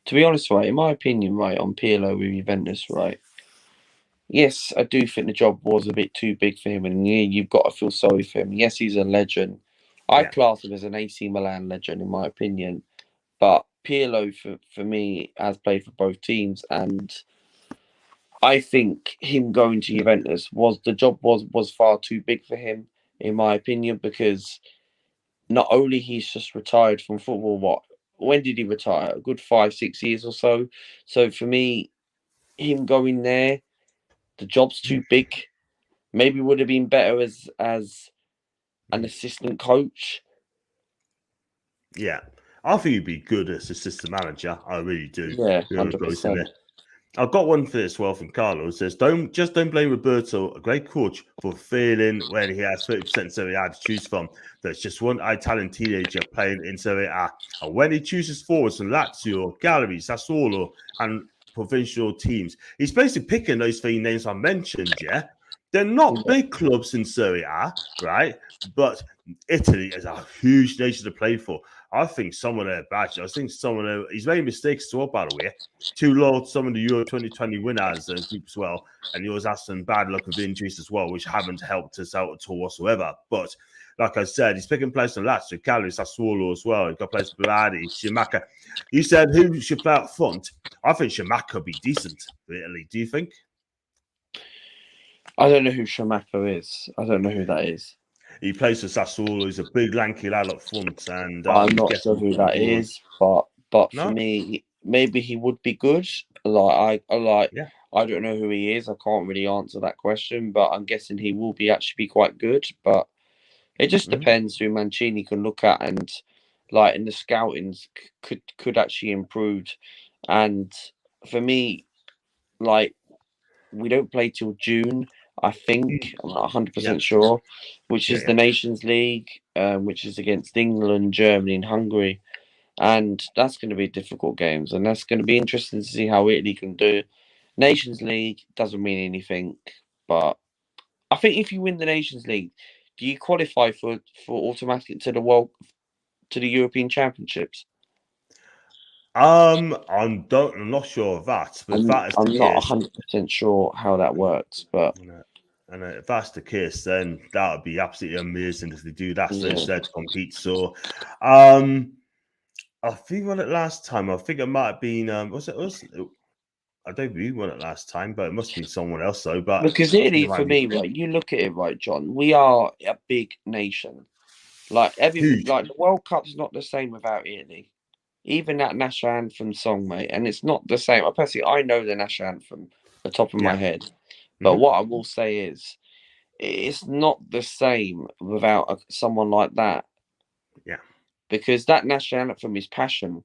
Speaker 2: To be honest, right, in my opinion, right, on Pirlo with Juventus, right, yes, I do think the job was a bit too big for him, and you've got to feel sorry for him. Yes, he's a legend. I class him as an AC Milan legend, in my opinion. But Pirlo, for me, has played for both teams, and I think him going to Juventus was far too big for him, in my opinion, because not only he's just retired from football, when did he retire? A good 5-6 years or so. So for me, him going there, the job's too big. Maybe would have been better as an assistant coach.
Speaker 1: Yeah, I think he'd be good as assistant manager. I really do.
Speaker 2: Yeah, 100%.
Speaker 1: I've got one for this well from Carlo. It says, don't blame Roberto, a great coach, for failing when he has 30% Serie A to choose from. There's just one Italian teenager playing in Serie A. And when he chooses forwards from Lazio, Gallery, Sassuolo, and provincial teams, he's basically picking those three names I mentioned, yeah? They're not big clubs in Serie A, right? But Italy is a huge nation to play for. I think some of their badges, I think some of them, he's made mistakes as well, by the way. Too low some of the Euro 2020 winners group as well. And he always had some bad luck with injuries as well, which haven't helped us out at all whatsoever. But like I said, he's picking players from Lazio, Cagliari, Sassuolo as well. He's got players from Berardi, Scamacca. You said who should play up front? I think Scamacca would be decent for Italy. Do you think?
Speaker 2: I don't know who Scamacca is. I don't know who that is.
Speaker 1: He plays for Sassuolo. He's a big, lanky lad up front, and
Speaker 2: I'm not sure who that is. But for me, maybe he would be good. I don't know who he is. I can't really answer that question, but I'm guessing he will be quite good. But it just depends who Mancini can look at, and like in the scoutings could actually improve. And for me, like we don't play till June. I think I'm not 100% sure, which is the Nations League, which is against England, Germany, and Hungary, and that's going to be difficult games, and that's going to be interesting to see how Italy can do. Nations League doesn't mean anything, but I think if you win the Nations League, do you qualify for automatic to the European Championships?
Speaker 1: I'm not sure of that, but
Speaker 2: I'm not 100% sure how that works, but.
Speaker 1: And if that's the case, then that would be absolutely amazing if they do that. So instead to compete. So, I think we won it last time. I think it might have been. Was it us? I don't think we won it last time, but it must be someone else though. But
Speaker 2: because Italy, for me, right, you look at it, right, John. We are a big nation. Like everything, like the World Cup's not the same without Italy. Even that national anthem song, mate, and it's not the same. I know the national anthem the top of my head, but what I will say is, it's not the same without someone like that.
Speaker 1: Yeah,
Speaker 2: because that national anthem is passion,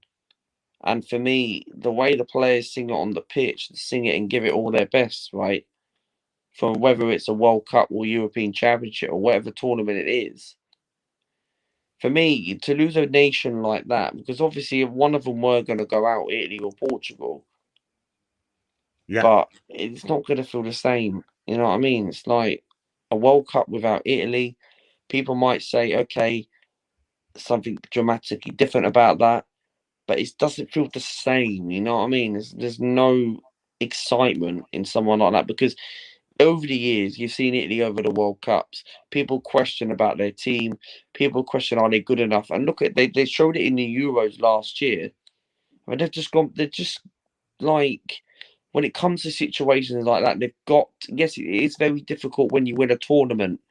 Speaker 2: and for me, the way the players sing it on the pitch, sing it and give it all their best, right? From whether it's a World Cup or European Championship or whatever tournament it is. For me, to lose a nation like that, because obviously if one of them were going to go out, Italy or Portugal, but it's not going to feel the same. You know what I mean? It's like a World Cup without Italy. People might say, okay, something dramatically different about that, but it doesn't feel the same. You know what I mean? There's no excitement in someone like that because over the years, you've seen Italy over the World Cups. People question about their team. People question, are they good enough? And look at they showed it in the Euros last year. I mean, they're just like, when it comes to situations like that, yes, it is very difficult when you win a tournament.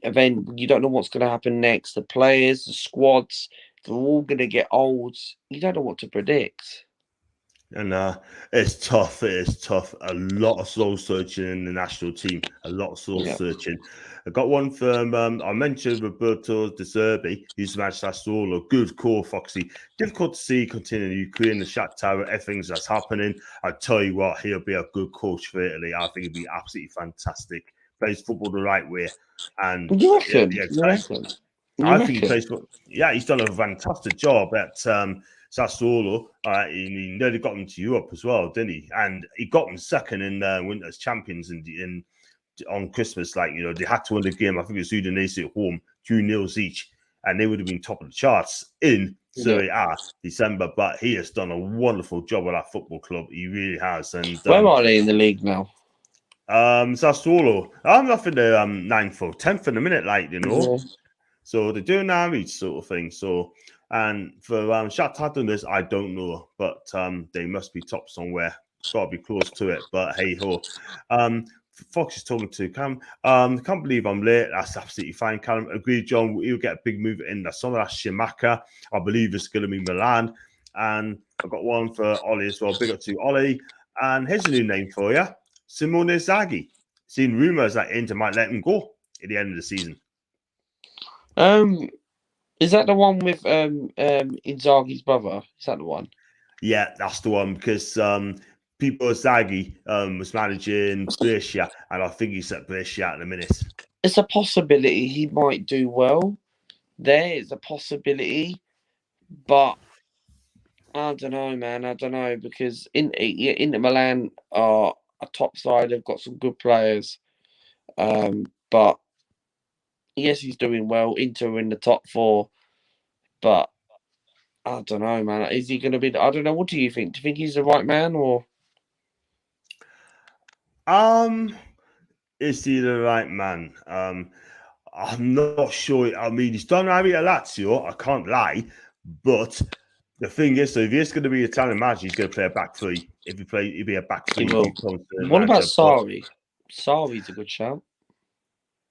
Speaker 2: And then you don't know what's going to happen next. The players, the squads, they're all going to get old. You don't know what to predict.
Speaker 1: And it's tough. It is tough. A lot of soul searching in the national team. A lot of soul searching. I got one from I mentioned Roberto De Zerbi, who's matched Sassuolo. Good call, Foxy. Difficult to see continuing Ukraine, the Shakhtar, everything that's happening. I tell you what, he'll be a good coach for Italy. I think he'll be absolutely fantastic. Plays football the right way, and
Speaker 2: you reckon?
Speaker 1: I think he plays for. Yeah, he's done a fantastic job at Sassuolo. He nearly got them to Europe as well, didn't he? And he got them second in Winter's Champions in on Christmas. Like, they had to win the game. I think it was Udinese at home, 2-0 each, and they would have been top of the charts in Serie A December. But he has done a wonderful job with that football club. He really has. And
Speaker 2: where are they in the league now?
Speaker 1: Sassuolo. I'm not in the 9th or 10th in a minute, like,
Speaker 2: Yeah.
Speaker 1: So they're doing an sort of thing. So, and for Shakhtar doing this, I don't know, but they must be top somewhere. Got to be close to it. But hey ho, Fox is talking to Cam. Can't believe I'm late. That's absolutely fine. Callum, agreed, John. He'll get a big move in the summer. That's Shimaka. I believe it's going to be Milan. And I've got one for Ollie as well. Big up to Ollie. And here's a new name for you, Simone Inzaghi. Seen rumours that Inter might let him go at the end of the season.
Speaker 2: Is that the one with Inzaghi's brother? Is that the one?
Speaker 1: Yeah, that's the one, because Pippo Inzaghi was managing Brescia, and I think he's at Brescia at the minute.
Speaker 2: It's a possibility he might do well. There is a possibility, but I don't know, man. I don't know, because Inter Milan are a top side. They've got some good players, but yes, he's doing well. Inter in the top 4, but I don't know, man. Is he going to be? I don't know. What do you think? Do you think he's the right man, or?
Speaker 1: Is he the right man? I'm not sure. I mean, he's done right at Lazio. I can't lie, but the thing is, so if he's going to be an Italian manager, he's going to play a back 3. If he play, he'll be a back 3.
Speaker 2: What about Sarri? Sarri's a good shout.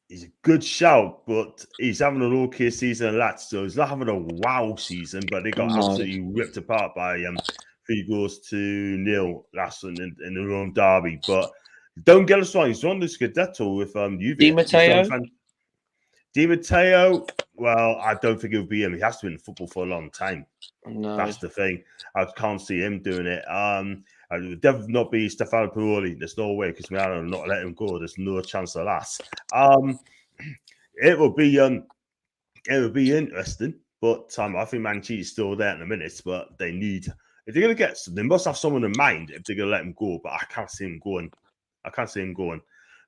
Speaker 1: He's a good shout, but he's having an okay season at Lazio. He's not having a wow season, but they got absolutely ripped apart by 3-0 last one in their own derby. But don't get us wrong, he's won the Scudetto with Juve.
Speaker 2: Di Matteo?
Speaker 1: Di Matteo, well, I don't think it'll be him. He has to be in football for a long time.
Speaker 2: No.
Speaker 1: That's the thing. I can't see him doing it. It would definitely not be Stefano Piroli. There's no way, because Milan will not let him go. There's no chance of that. It will be interesting, but I think Mancini's still there in a minute. But they need, if they're going to they must have someone in mind if they're going to let him go. But I can't see him going.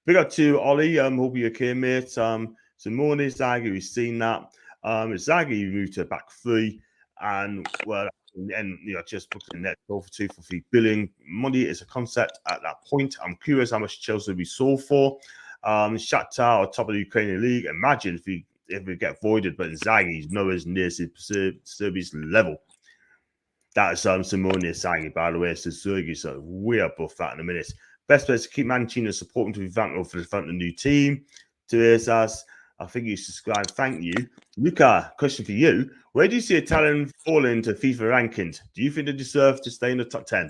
Speaker 1: Big up to Ollie. Hope you're okay, mate. Simone Inzaghi, we've seen that. Inzaghi moved to back 3, and well. And just booked in net 12 for 2 for 3 billion. Money is a concept at that point. I'm curious how much Chelsea will be sold for. Shakhtar are top of the Ukrainian league. Imagine if we get voided, but Inzaghi's nowhere near Serbia's level. That is Simone Inzaghi, by the way. So Sergi's way above that in a minute. Best place to keep Mancini supporting to be thankful for the front of the new team. To us, I think you subscribe. Thank you. Luca, question for you. Where do you see Italian fall into FIFA rankings? Do you think they deserve to stay in the top 10?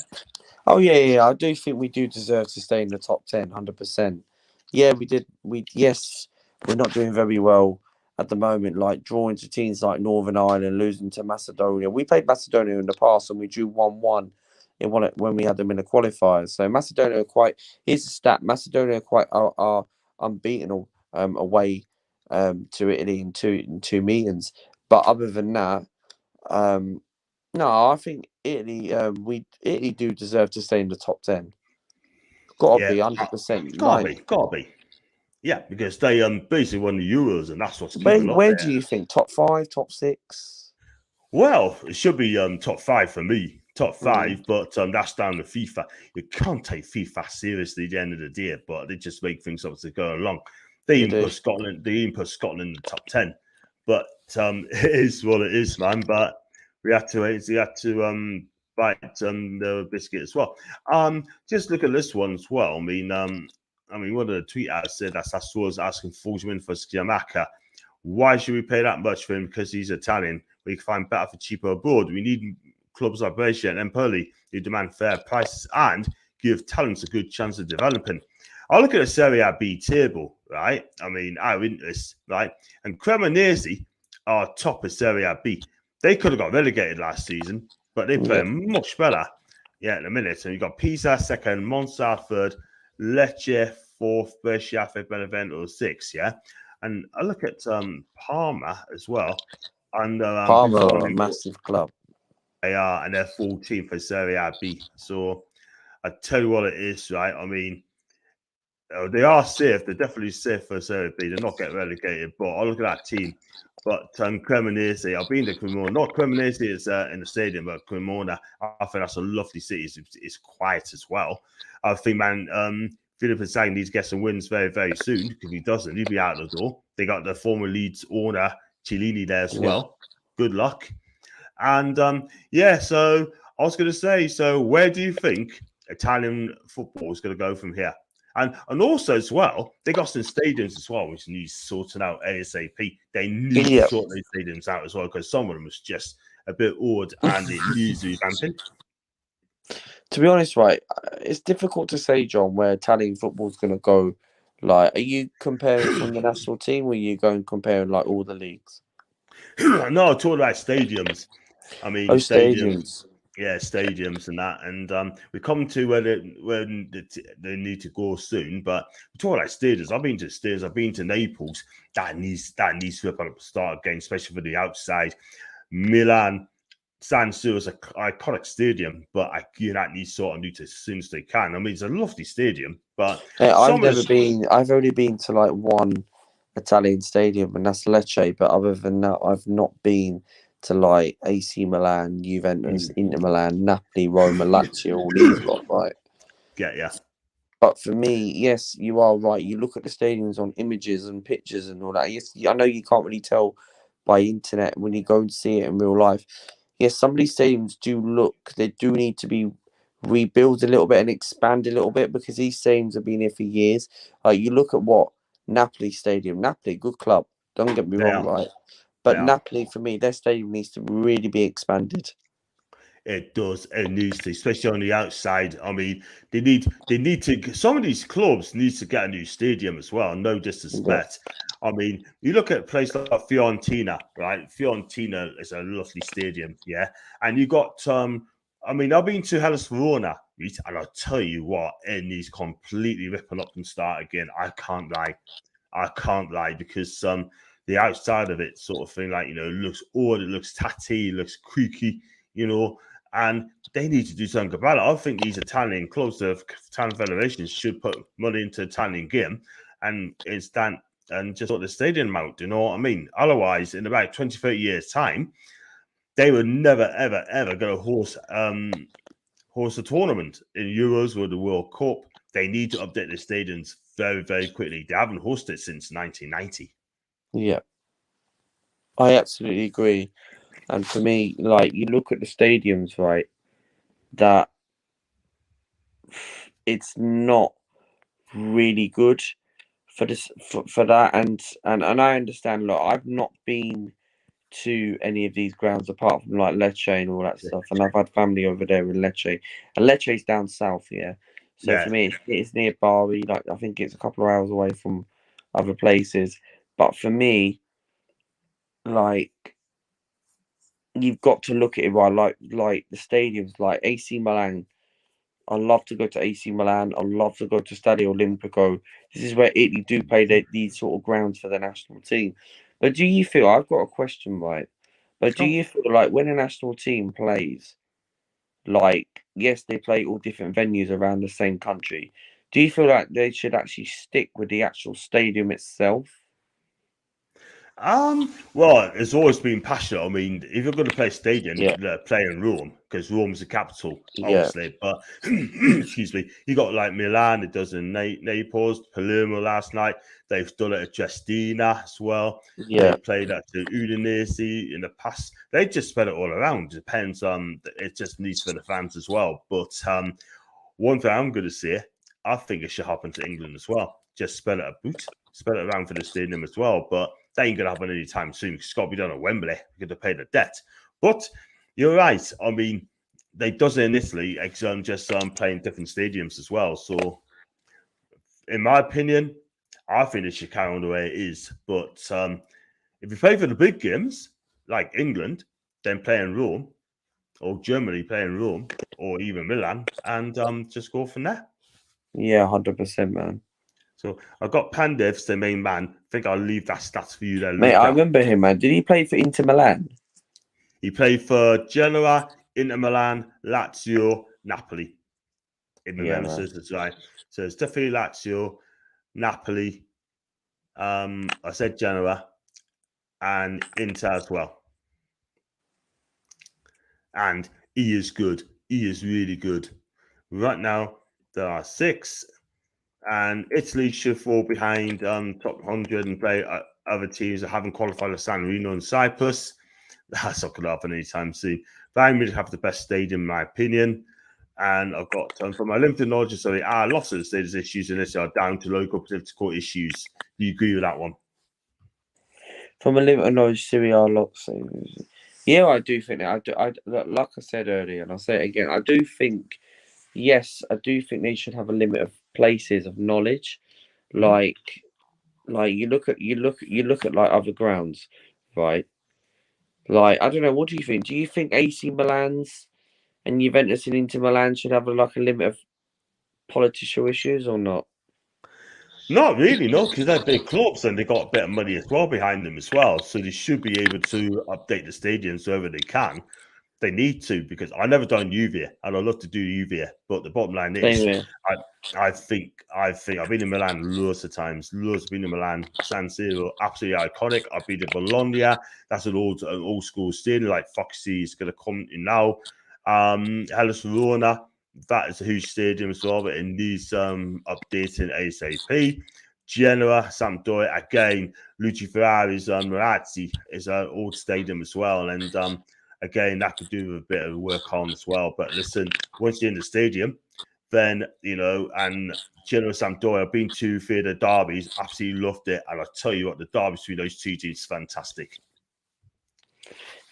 Speaker 2: Oh, yeah. I do think we do deserve to stay in the top 10, 100%. Yeah, we did. Yes, we're not doing very well at the moment, like drawing to teams like Northern Ireland, losing to Macedonia. We played Macedonia in the past and we drew 1-1 when we had them in the qualifiers. So Macedonia here's a stat, Macedonia are unbeaten away to Italy in two meetings. But other than that, no, I think Italy do deserve to stay in the top 10. Gotta be 100%.
Speaker 1: Gotta be. Yeah, because they basically won the Euros, and that's what's
Speaker 2: where do you think? Top 5, top 6?
Speaker 1: Well, it should be top 5 for me. Top 5, but that's down to FIFA. You can't take FIFA seriously at the end of the day, but they just make things up as they go along. They even put Scotland in the top 10. But it is what it is, man. But we had to bite the biscuit as well. Just look at this one as well. I mean, one of the tweeters said that Sassuolo's asking 40 million for Scamacca. Why should we pay that much for him? Because he's Italian. We can find better for cheaper abroad. We need clubs like Brescia and Empoli who demand fair prices and give talents a good chance of developing. I look at the Serie A B table, right? I mean, our interest, right? And Cremonese are top of Serie A B. They could have got relegated last season, but they play much better. Yeah, in a minute. So you've got Pisa second, Monza third, Lecce fourth, Brescia fifth, Benevento sixth, yeah? And I look at Parma as well. And
Speaker 2: Parma are a massive club.
Speaker 1: they are, and they're 14th for Serie A B. So I tell you what it is, right? I mean, they are safe. They're definitely safe for Serie B. They're not getting relegated. But I look at that team. But Cremonese, I've been to Cremona. Not Cremonese is in the stadium, but Cremona. I think that's a lovely city. It's quiet as well. I think, man, Philip Inzaghi needs to get some wins very, very soon. Because if he doesn't, he'll be out the door. They got the former Leeds owner, Cellini, there as well. Good luck. And so I was going to say, so where do you think Italian football is going to go from here? And also as well, they got some stadiums as well, which needs sorting out ASAP. They need to sort those stadiums out as well, because some of them was just a bit odd and it needs revamping.
Speaker 2: To be honest, right, it's difficult to say, John, where Italian football is going to go. Like, are you comparing from the national team, or are you going comparing like all the leagues?
Speaker 1: No, talking about stadiums. I mean,
Speaker 2: stadiums.
Speaker 1: Yeah, stadiums and that, and we come to when they need to go soon. But we talk about stadiums. I've been to stadiums. I've been to Naples. That needs to start again, especially for the outside. Milan, San Siro is an iconic stadium, but that needs sort of new to as soon as they can. I mean, it's a lovely stadium, but
Speaker 2: I've never been. I've only been to like one Italian stadium, and that's Lecce. But other than that, I've not been to like AC Milan, Juventus, Inter Milan, Napoli, Roma, Lazio, all these lot, right?
Speaker 1: Yeah.
Speaker 2: But for me, yes, you are right. You look at the stadiums on images and pictures and all that. Yes, I know you can't really tell by internet when you go and see it in real life. Yes, some of these stadiums they do need to be rebuilt a little bit and expand a little bit, because these stadiums have been here for years. You look at what Napoli Stadium, Napoli, good club. Don't get me wrong, right? But Napoli, for me, their stadium needs to really be expanded.
Speaker 1: It does. It needs to, especially on the outside. I mean, they need to. Some of these clubs need to get a new stadium as well. No disrespect. I mean, you look at a place like Fiorentina, right? Fiorentina is a lovely stadium, yeah. And you got I mean, I've been to Hellas Verona, and I'll tell you what, it needs completely ripping up and start again. I can't lie, because the outside of it sort of thing, like, looks odd, it looks tatty, it looks creaky, and they need to do something about it. I think these Italian clubs, the Italian federations, should put money into Italian game and just sort the stadium out. You know what I mean? Otherwise, in about 20, 30 years' time, they were never, ever, ever going to host a tournament in Euros or the World Cup. They need to update the stadiums very, very quickly. They haven't hosted it since 1990.
Speaker 2: Yeah, I absolutely agree. And for me, like, you look at the stadiums, right, that it's not really good for this for that. And I understand. Look, I've not been to any of these grounds apart from like Lecce and all that stuff, and I've had family over there in Lecce, and Lecce's down south, yeah. So for me, it's near Bari. Like, I think it's a couple of hours away from other places. But for me, like, you've got to look at it right. Like the stadiums, like AC Milan. I love to go to AC Milan. I love to go to Stadio Olimpico. This is where Italy do play these sort of grounds for the national team. But do you feel, I've got a question, right? But do you feel like when a national team plays, like, yes, they play all different venues around the same country. Do you feel like they should actually stick with the actual stadium itself?
Speaker 1: Well, it's always been passionate. I mean, if you're going to play stadium, play in Rome, because Rome's the capital, obviously. But excuse me, you got like Milan. It does in Naples, Palermo last night. They've done it at Triestina as well. They played at the Udinese in the past. They just spread it all around. Depends on it. Just needs for the fans as well. But one thing I'm going to say, I think it should happen to England as well. Just spread it around for the stadium as well. But that ain't going to happen anytime soon. It's got to be done at Wembley. You're going to pay the debt. But you're right. I mean, they does it in Italy, just playing different stadiums as well. So, in my opinion, I think it should carry on the way it is. But if you play for the big games, like England, then play in Rome, or Germany, play in Rome, or even Milan, and just go from there.
Speaker 2: Yeah, 100%, man.
Speaker 1: So I've got Pandev's the main man. I think I'll leave that stats for you there,
Speaker 2: Mate,
Speaker 1: Luca.
Speaker 2: I remember him, man. Did he play for Inter Milan?
Speaker 1: He played for Genoa, Inter Milan, Lazio, Napoli. In my memory serves that's right. So it's definitely Lazio, Napoli. I said Genoa and Inter as well. And he is good. He is really good. Right now, there are 6, and Italy should fall behind top 100 and play other teams that haven't qualified for San Marino and Cyprus. That's not going to happen anytime soon. Bayern Munich have the best stadium, in my opinion. And I've got, from my limited knowledge, so lots of the stadium's issues in this are down to local political issues. Do you agree with that one?
Speaker 2: From a limited knowledge, Serie A lots. Yeah, I do think that. Like I said earlier, and I'll say it again. I do think, yes, I do think they should have a limit of places of knowledge. Like you look at like other grounds, right? Like, I don't know. What do you think? Do you think AC Milan's and Juventus and Inter Milan should have a limit of political issues or not?
Speaker 1: Not really, no, because they're big clubs and they got a bit of money as well behind them as well. So they should be able to update the stadium so ever they can. They need to, because I've never done UVA and I'd love to do UVA, but the bottom line is I think I've been in Milan loads of times. Loads been in Milan, San Siro, absolutely iconic. I've been to Bologna. That's an old school stadium. Like Foxy is going to come in now. Hellas Verona, that is a huge stadium as well. But it needs updating ASAP. Genoa, Sampdoria again. Luigi Ferrari's Marazzi is an old stadium as well, and again that could do with a bit of work on as well. But listen, once you're in the stadium, then, and Genoa Sampdoria, I've been to theatre derbies, absolutely loved it. And I'll tell you what, the derby between those two teams is fantastic.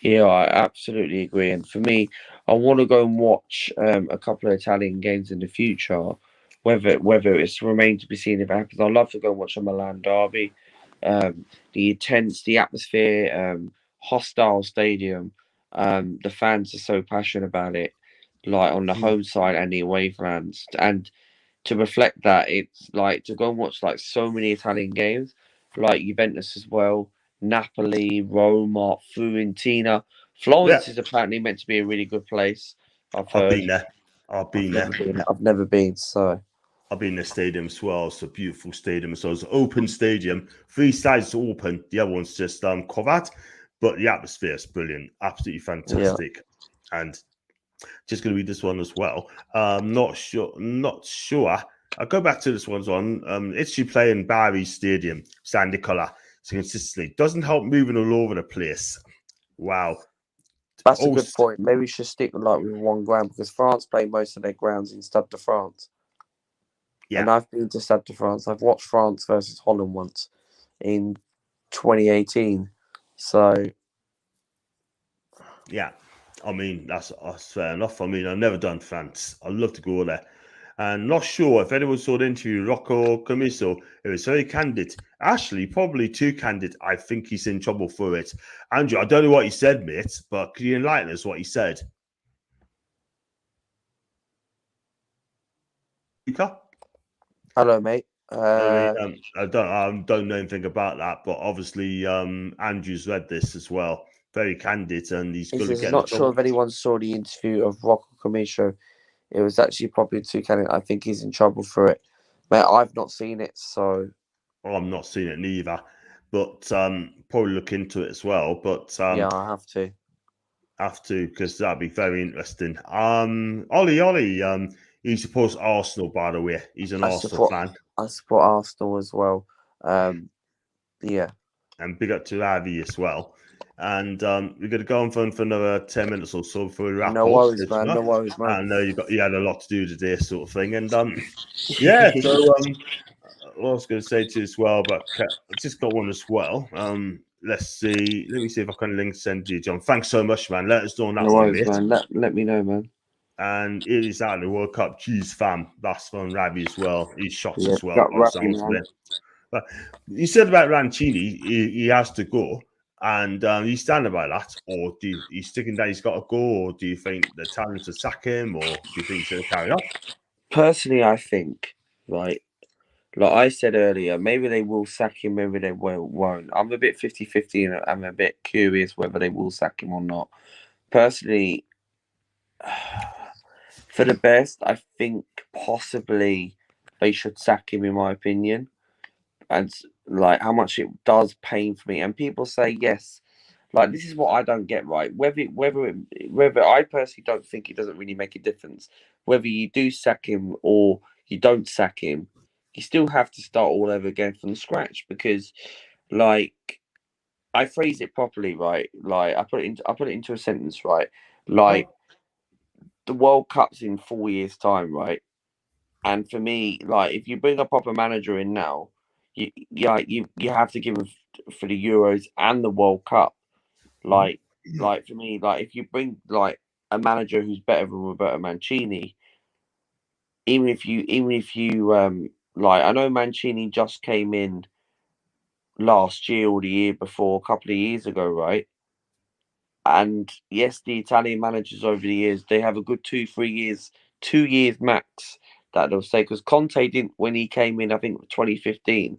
Speaker 2: Yeah, I absolutely agree. And for me, I want to go and watch a couple of Italian games in the future. Whether it's remained to be seen if it happens. I'd love to go and watch a Milan derby. The atmosphere, hostile stadium. The fans are so passionate about it, like on the home side and the away fans. And to reflect that, it's like to go and watch like so many Italian games, like Juventus as well, Napoli, Roma, Fiorentina. Florence is apparently meant to be a really good place. I've
Speaker 1: been there. I've
Speaker 2: never been. So
Speaker 1: I've been in the stadium as well. It's a beautiful stadium. So it's an open stadium. 3 sides open. The other one's just covered. But the atmosphere is brilliant. Absolutely fantastic. Yeah. And just going to read this one as well. Not sure. I'll go back to this one's on. It's you play in Bari Stadium, San Nicola. So consistently doesn't help moving all over the place. Wow.
Speaker 2: That's a good point. Maybe we should stick with one ground because France play most of their grounds in Stade de France. Yeah. And I've been to Stade de France. I've watched France versus Holland once in 2018. So
Speaker 1: yeah, I mean that's fair enough. I mean, I've never done France. I'd love to go there. And not sure if anyone saw the interview, Rocco Commisso. It was very candid. Actually, probably too candid. I think he's in trouble for it. Andrew, I don't know what he said, mate, but can you enlighten us what he said? Luca?
Speaker 2: Hello, mate.
Speaker 1: I don't know anything about that, but obviously Andrew's read this as well. Very candid, and he's going to get.
Speaker 2: I'm not sure if anyone saw the interview of Rocco Commisso. It was actually probably too candid. I think he's in trouble for it. Mate, I've not seen it, so.
Speaker 1: I'm not seeing it neither, but probably look into it as well. But
Speaker 2: yeah, I have to.
Speaker 1: Because that'd be very interesting. Ollie, he supports Arsenal, by the way. He's an Arsenal fan.
Speaker 2: I support Arsenal as well. Yeah.
Speaker 1: And big up to Ravi as well. And we're going to go on for another 10 minutes or so before we wrap up.
Speaker 2: No worries, man.
Speaker 1: I know you had a lot to do today, sort of thing. And yeah, so what I was going to say to you as well, but I just got one as well. Let's see. Let me see if I can send you, John. Thanks so much, man. Let us know on that
Speaker 2: no
Speaker 1: one,
Speaker 2: worries,
Speaker 1: mate.
Speaker 2: Man. Let me know, man.
Speaker 1: And it is out of the World Cup. Jeez, fam. That's from Ravi as well. He's shot as well. But you said about Mancini, he has to go. And you standing by that? Or do you sticking that he's got to go? Or do you think the talent to sack him? Or do you think he's going to carry on?
Speaker 2: Personally, I think, right, Like I said earlier, maybe they will sack him, maybe they won't. I'm a bit 50-50 and I'm a bit curious whether they will sack him or not. Personally, for the best, I think possibly they should sack him, in my opinion. And like how much it does pain for me. And people say yes. Like this is what I don't get right. Whether I personally don't think it doesn't really make a difference. Whether you do sack him or you don't sack him, you still have to start all over again from scratch because, like, I phrase it properly, right? Like I put it into a sentence, right? Like the World Cup's in 4 years' time, right? And for me, like if you bring a proper manager in now, you have to give him for the Euros and the World Cup. Like like for me, like if you bring like a manager who's better than Roberto Mancini, even if you like I know Mancini just came in last year or the year before, a couple of years ago, right? And yes, the Italian managers over the years they have a good 2 3 years, 2 years max that they'll say because Conte didn't when he came in. I think 2015.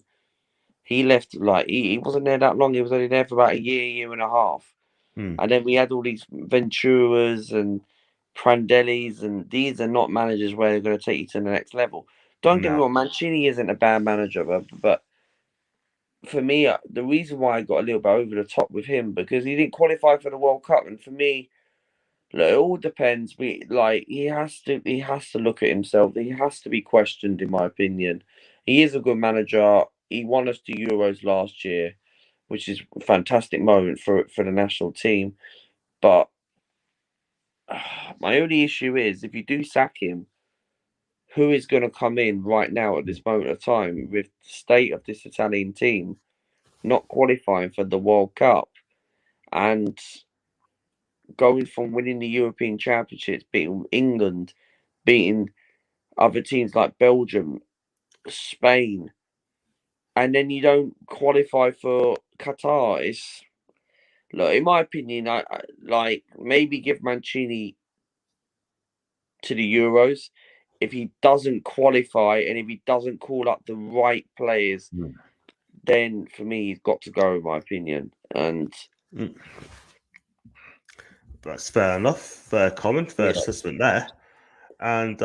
Speaker 2: He left like he wasn't there that long. He was only there for about a year and a half. And then we had all these Venturas and Prandellis, and these are not managers where they're going to take you to the next level. Don't get me wrong, Mancini isn't a bad manager, but for me, the reason why I got a little bit over the top with him because he didn't qualify for the World Cup, and for me, look, it all depends. Like he has to look at himself. He has to be questioned, in my opinion. He is a good manager. He won us the Euros last year, which is a fantastic moment for the national team. But my only issue is if you do sack him, who is going to come in right now at this moment of time with the state of this Italian team not qualifying for the World Cup and going from winning the European Championships, beating England, beating other teams like Belgium, Spain, and then you don't qualify for Qatar? It's look, in my opinion, I like maybe give Mancini to the Euros. If he doesn't qualify and if he doesn't call up the right players, then for me he's got to go, in my opinion. And
Speaker 1: That's fair enough. Fair comment, fair assessment there. And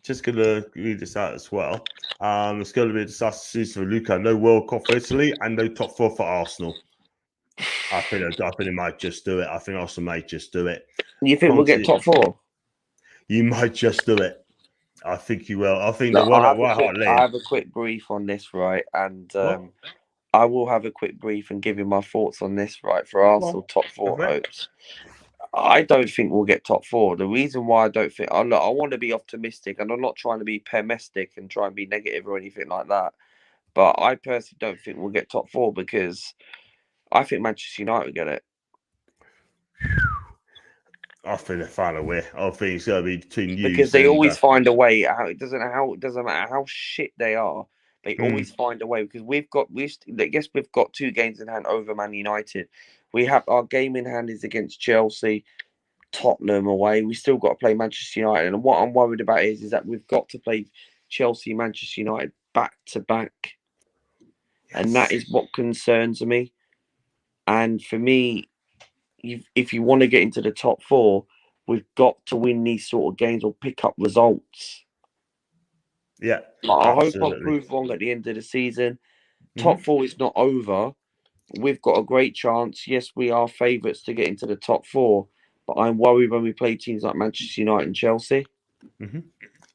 Speaker 1: just gonna read this out as well. It's going to be a disaster season for Luca. No World Cup for Italy and no top four for Arsenal. I think it might just do it. I think Arsenal might just do it.
Speaker 2: You think we'll get top four?
Speaker 1: You might just do it. I think you will. I think
Speaker 2: Look,
Speaker 1: the one at
Speaker 2: I
Speaker 1: White Lane.
Speaker 2: have a quick brief on this, right? And I will have a quick brief and give you my thoughts on this, right? For Arsenal top four hopes. I don't think we'll get top four. The reason why I don't think, look, I want to be optimistic, and I'm not trying to be pessimistic and try and be negative or anything like that. But I personally don't think we'll get top four because I think Manchester United will get it.
Speaker 1: I think they find a way. I think it's going to be between you
Speaker 2: because they always find a way. It doesn't matter how shit they are. They always find a way because I guess we've got 2 games in hand over Man United. We have our game in hand is against Chelsea, Tottenham away. We still got to play Manchester United, and what I'm worried about is that we've got to play Chelsea, Manchester United back to back, and that is what concerns me. And for me, if you want to get into the top 4, we've got to win these sort of games or pick up results.
Speaker 1: Yeah,
Speaker 2: I hope I'm proved wrong at the end of the season. Top 4 is not over. We've got a great chance. Yes, we are favourites to get into the top 4, but I'm worried when we play teams like Manchester United and Chelsea.
Speaker 1: You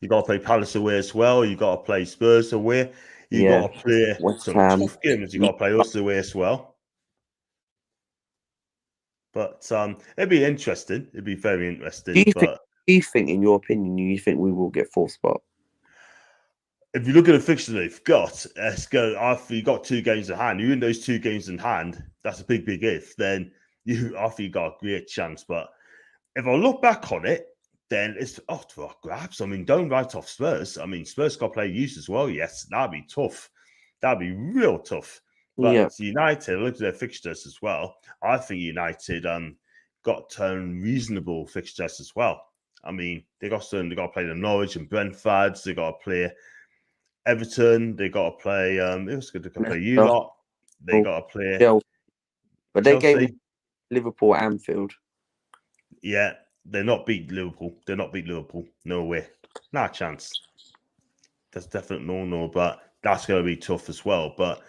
Speaker 1: got to play Palace away as well. You got to play Spurs away. You got to play some tough games. You got to play us away as well. But it'd be interesting. It'd be very interesting.
Speaker 2: Do you think, in your opinion, you think we will get 4th spot?
Speaker 1: If you look at the fixture they've got, after you got 2 games in hand, you win those 2 games in hand, that's a big if. Then after you got a great chance. But if I look back on it, then it's for grabs. I mean, don't write off Spurs. I mean, Spurs got to play youth as well. Yes, that'd be tough. That'd be real tough. But United, look at their fixtures as well. I think United got reasonable fixtures as well. I mean, they got to play the Norwich and Brentford. They got to play Everton, they got to play. It was good to play you lot. They got to play
Speaker 2: Chelsea. But their game was
Speaker 1: Chelsea.
Speaker 2: Liverpool at Anfield.
Speaker 1: Yeah, they're not beat Liverpool. They're not beat Liverpool. No way. Not a chance. That's definitely no. But that's going to be tough as well. But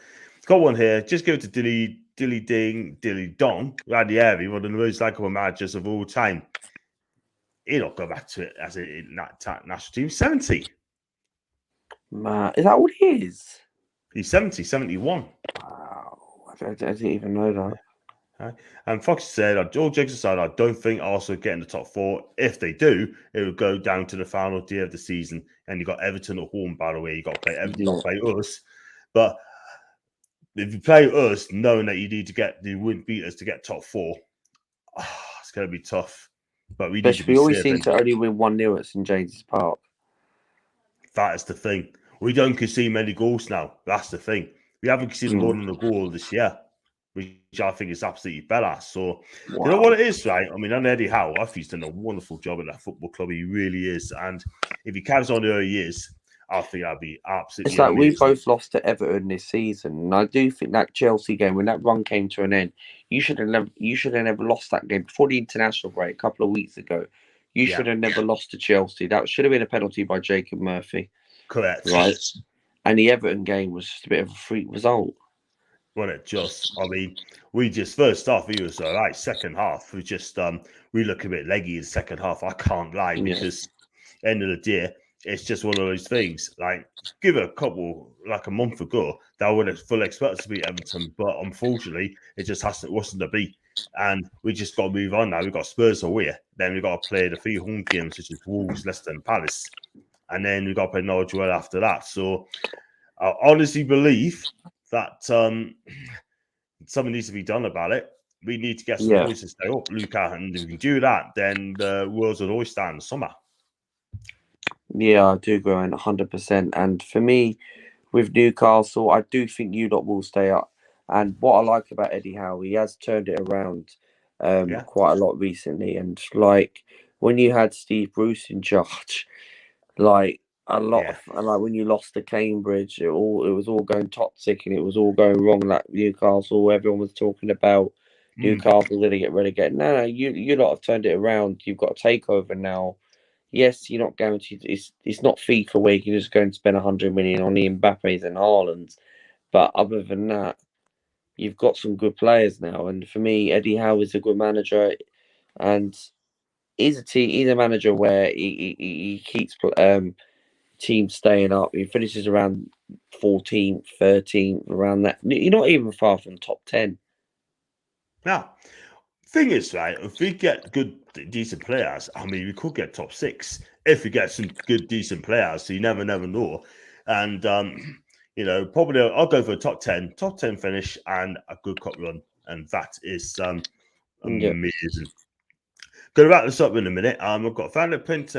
Speaker 1: got one here. Just give it to Dilly Don Ranieri, one of the most likable managers of all time. He'll not go back to it as a national team. 70.
Speaker 2: Man, is that what he is?
Speaker 1: He's 70, 71.
Speaker 2: Wow. I didn't even know that.
Speaker 1: And Fox said, all jokes aside, I don't think Arsenal get in the top 4. If they do, it will go down to the final day of the season. And you got Everton at home, by the way. You got to play Everton, got to play us. But if you play us, knowing that you wouldn't beat us to get top 4, it's going to be tough. But we need to be
Speaker 2: we always seem to only win 1-0 at St James's Park.
Speaker 1: That is the thing. We don't concede many goals now. That's the thing. We haven't conceded more than a goal this year, which I think is absolutely badass. So, You know what it is, right? I mean, and Eddie Howe, I think he's done a wonderful job at that football club. He really is. And if he carries on the way he is, I think that'd be absolutely
Speaker 2: It's like
Speaker 1: amazing.
Speaker 2: we both lost to Everton this season. And I do think that Chelsea game, when that run came to an end, you should have never lost that game before the international break a couple of weeks ago. You should have never lost to Chelsea. That should have been a penalty by Jacob Murphy.
Speaker 1: Correct.
Speaker 2: Right. And the Everton game was just a bit of a freak result.
Speaker 1: Well, I mean, we just first half we was all right. Second half, we just we look a bit leggy in the second half. I can't lie, because end of the day, it's just one of those things. Like, give it a month ago, that would have fully expected to beat Everton, but unfortunately, it just wasn't to be. And we just got to move on now. We've got Spurs away, then we've got to play the 3 home games, such as Wolves, Leicester, and Palace, and then we've got to play Norwich well after that. So I honestly believe that something needs to be done about it. We need to get some points to stay up, Luca, and if we can do that, then the world's will always start in the summer.
Speaker 2: Yeah, I do agree 100%. And for me, with Newcastle, I do think you lot will stay up. And what I like about Eddie Howe, he has turned it around quite a lot recently. And like when you had Steve Bruce in charge, like when you lost to Cambridge, it was all going toxic and it was all going wrong. Like Newcastle, everyone was talking about Newcastle going to get relegated. No, you lot have turned it around. You've got a takeover now. Yes, you're not guaranteed. It's not FIFA where you can just go and spend 100 million on the Mbappes and Haalands. But other than that, you've got some good players now. And for me, Eddie Howe is a good manager, and he's a manager where he keeps teams staying up. He finishes around 14th, 13th, around that. You're not even far from top 10.
Speaker 1: Now, thing is, right, if we get good, decent players, I mean, we could get top 6 if we get some good, decent players. So you never know. And probably I'll go for a top 10 finish and a good cup run, and that is amazing. Going to wrap this up in a minute. I've got found a print,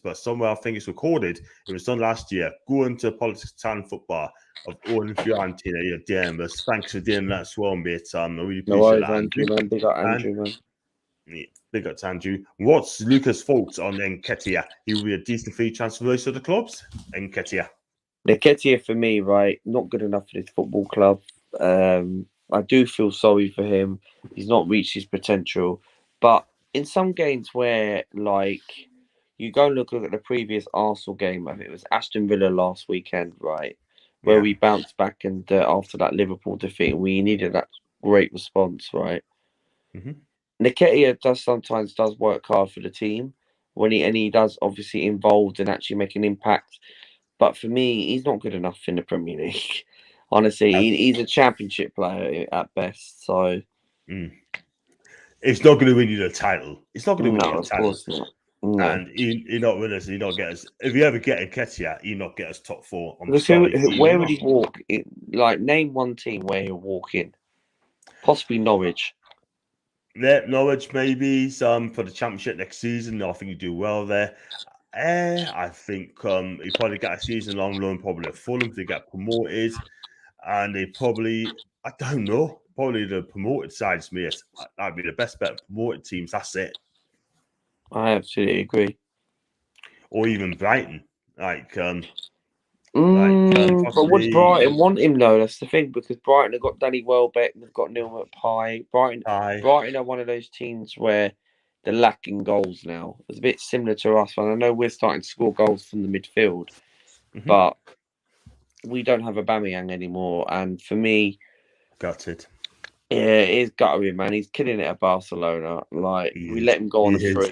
Speaker 1: but somewhere I think it's recorded. It was done last year. Going to Politics Town Football of Owen Fiorentina, your DMs. Thanks for doing that as well, mate. I really appreciate that.
Speaker 2: Andrew, man. Big up Andrew, man.
Speaker 1: Yeah, big up to Andrew. What's Lucas' thoughts on Enquiries? He will be a decent free transfer to the clubs. Enquiries.
Speaker 2: Nketiah for me, right? Not good enough for this football club. I do feel sorry for him. He's not reached his potential, but in some games where, like, you go and look at the previous Arsenal game, I think it was Aston Villa last weekend, right? Where we bounced back and after that Liverpool defeat, we needed that great response, right? Nketiah sometimes does work hard for the team he does obviously involved and actually make an impact. But for me, he's not good enough in the Premier League. Honestly, he's a championship player at best. So
Speaker 1: it's not going to win you the title. It's not going to win you the title.
Speaker 2: Of course not. No.
Speaker 1: And he not win us. He not get us. If you ever get Enquiries, he not get us top 4.
Speaker 2: Where would he walk? Name one team where he'll walk in. Possibly Norwich.
Speaker 1: Yeah, Norwich maybe some for the championship next season. I think you do well there. I think he probably got a season long loan, probably at Fulham to get promoted, and they probably, I don't know, probably the promoted sides, mate. That'd be the best bet. Promoted teams, that's it.
Speaker 2: I absolutely agree.
Speaker 1: Or even Brighton, like
Speaker 2: But would Brighton
Speaker 1: possibly
Speaker 2: want him though? That's the thing, because Brighton have got Danny Welbeck, they've got Neil McPie. Brighton are one of those teams where they're lacking goals now. It's a bit similar to us, and I know we're starting to score goals from the midfield, but we don't have a Aubameyang anymore. And for me,
Speaker 1: gutted.
Speaker 2: yeah, it is guttering, man. He's killing it at Barcelona. Like, we let him go on a free.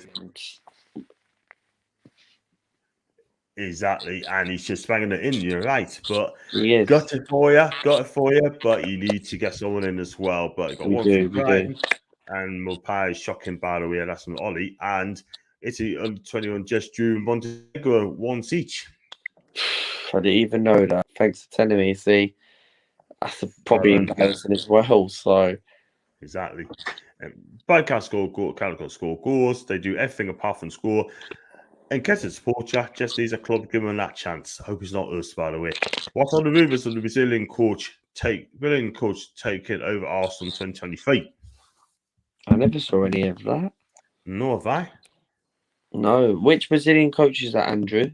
Speaker 1: Exactly, and he's just banging it in. You're right, but
Speaker 2: He is.
Speaker 1: got it for you. But you need to get someone in as well. But you got one from Brighton, and Mopai is shocking by the way. That's from Ollie, and Italy under 21 just drew Montenegro once each.
Speaker 2: I didn't even know that. Thanks for telling me. See, that's probably embarrassing as well. So
Speaker 1: exactly, but can't score goals. They do everything apart from score. And Kett's support you, just needs a club give him that chance. I hope it's not us, by the way. What are the rumours of the Brazilian coach taking over Arsenal in 2023?
Speaker 2: I never saw any of that.
Speaker 1: No, have I?
Speaker 2: No. Which Brazilian coach is that, Andrew?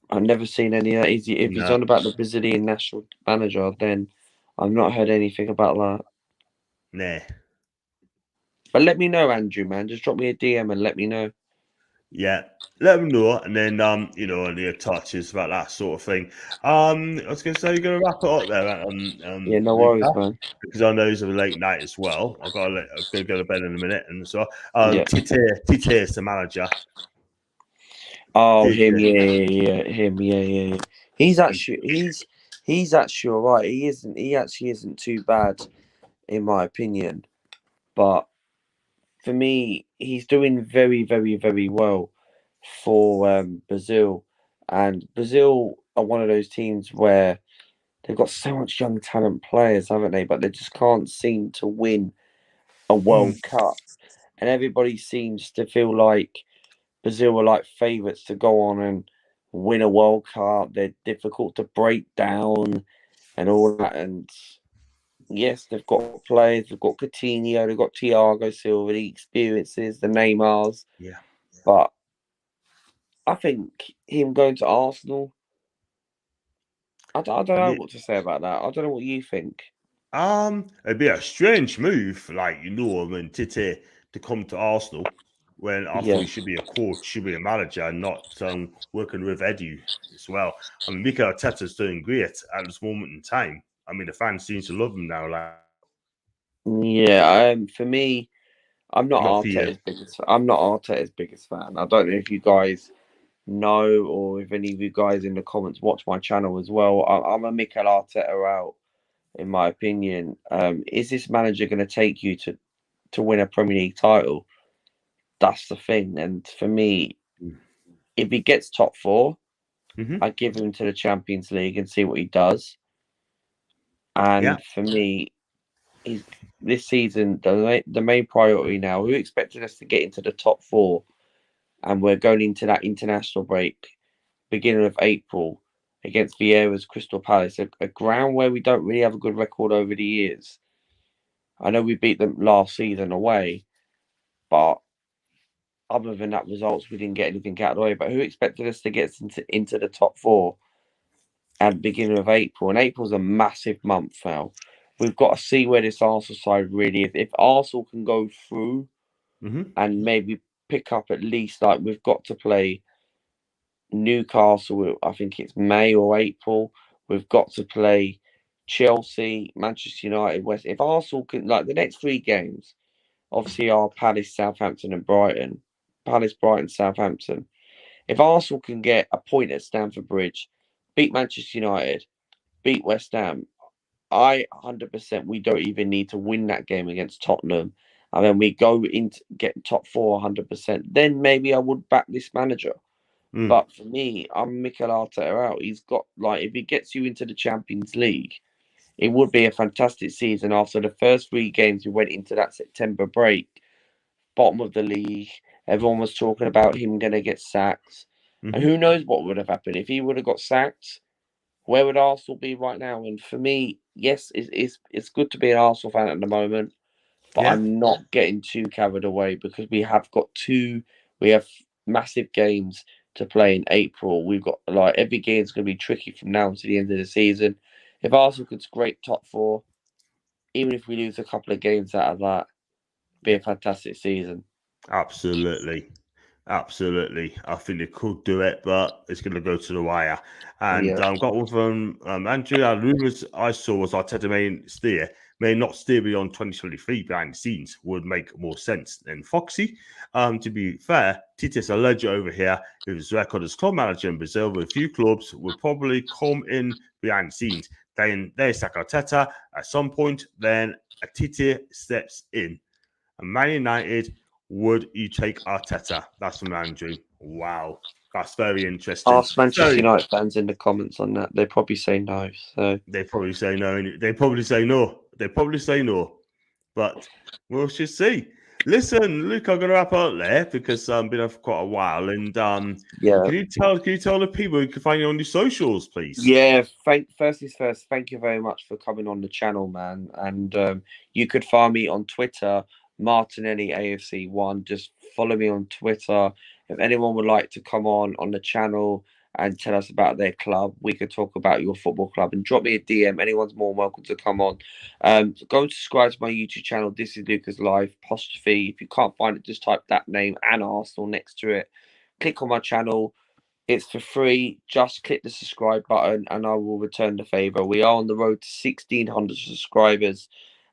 Speaker 2: I've never seen any of that. If he's on about the Brazilian national manager, then I've not heard anything about that.
Speaker 1: Nah.
Speaker 2: But let me know, Andrew, man. Just drop me a DM and let me know.
Speaker 1: Yeah, let them know, and then the touches about that sort of thing. I was going to say you're going to wrap it up there.
Speaker 2: Yeah, no worries, man.
Speaker 1: Because I know it's a late night as well. I've got to go to bed in a minute, and so Tite is the manager.
Speaker 2: Oh, him, yeah. He's actually all right. He actually isn't too bad, in my opinion. But for me, he's doing very, very, very well for Brazil. And Brazil are one of those teams where they've got so much young talent players, haven't they? But they just can't seem to win a World Cup. And everybody seems to feel like Brazil are like favourites to go on and win a World Cup. They're difficult to break down and all that. And yes, they've got players. They've got Coutinho. They've got Thiago Silva, the experiences, the Neymars.
Speaker 1: Yeah.
Speaker 2: But I think him going to Arsenal, I don't know what to say about that. I don't know what you think.
Speaker 1: It'd be a strange move, Tite to come to Arsenal when I thought he should be a coach, should be a manager, and not working with Edu as well. I mean, Mikel Arteta's doing great at this moment in time. I mean, the fans seem to love him now.
Speaker 2: Yeah, for me, I'm not Arteta's biggest fan. I don't know if you guys know or if any of you guys in the comments watch my channel as well. I'm a Mikel Arteta out, in my opinion. Is this manager going to take you to win a Premier League title? That's the thing. And for me, if he gets top 4, I give him to the Champions League and see what he does. And for me, this season, the main priority now, who expected us to get into the top 4, and we're going into that international break beginning of April against Vieira's Crystal Palace, a ground where we don't really have a good record over the years. I know we beat them last season away, but other than that results, we didn't get anything out of the way. But who expected us to get into the top 4 at the beginning of April? And April's a massive month now. We've got to see where this Arsenal side really is. If Arsenal can go through and maybe pick up at least, like, we've got to play Newcastle, I think it's May or April. We've got to play Chelsea, Manchester United, West. If Arsenal can, like, the next 3 games, obviously are Palace, Southampton, and Brighton. Palace, Brighton, Southampton. If Arsenal can get a point at Stamford Bridge, beat Manchester United, beat West Ham, 100%, we don't even need to win that game against Tottenham. And then we go into get top 4 100%. Then maybe I would back this manager. But for me, I'm Mikel Arteta out. He's got, like, if he gets you into the Champions League, it would be a fantastic season. After the first 3 games, we went into that September break, bottom of the league. Everyone was talking about him going to get sacked. And who knows what would have happened if he would have got sacked? Where would Arsenal be right now? And for me, yes, it's good to be an Arsenal fan at the moment, but I'm not getting too carried away because we have got 2 We have massive games to play in April. We've got like every game's going to be tricky from now to the end of the season. If Arsenal could scrape top 4, even if we lose a couple of games out of that, be a fantastic season.
Speaker 1: Absolutely. Absolutely. I think they could do it, but it's going to go to the wire. And got one from Andrew. Rumours I saw was Arteta may not steer beyond 2023 behind the scenes, would make more sense than Foxy. To be fair, Tite's a legend over here. With his record as club manager in Brazil with a few clubs, will probably come in behind the scenes. Then they sack Arteta at some point, then Tite steps in. And Man United, would you take Arteta? That's from Andrew. Wow. That's very interesting.
Speaker 2: Ask Manchester United fans in the comments on that. They probably say no. So
Speaker 1: they probably say no. They probably say no. They probably say no. But we'll just see. Listen, Luke, I'm going to wrap up there because I've been here for quite a while. And can you tell the people who can find you on your socials, please?
Speaker 2: Yeah, first things first, thank you very much for coming on the channel, man. And you could find me on Twitter, Martinelli AFC1. Just follow me on Twitter. If anyone would like to come on the channel and tell us about their club, we could talk about your football club and drop me a DM. Anyone's more welcome to come on. Go and subscribe to my YouTube channel. This is Lucas Live apostrophe. If you can't find it, just type that name and Arsenal next to it. Click on my channel. It's for free. Just click the subscribe button and I will return the favor. We are on the road to 1,600 subscribers.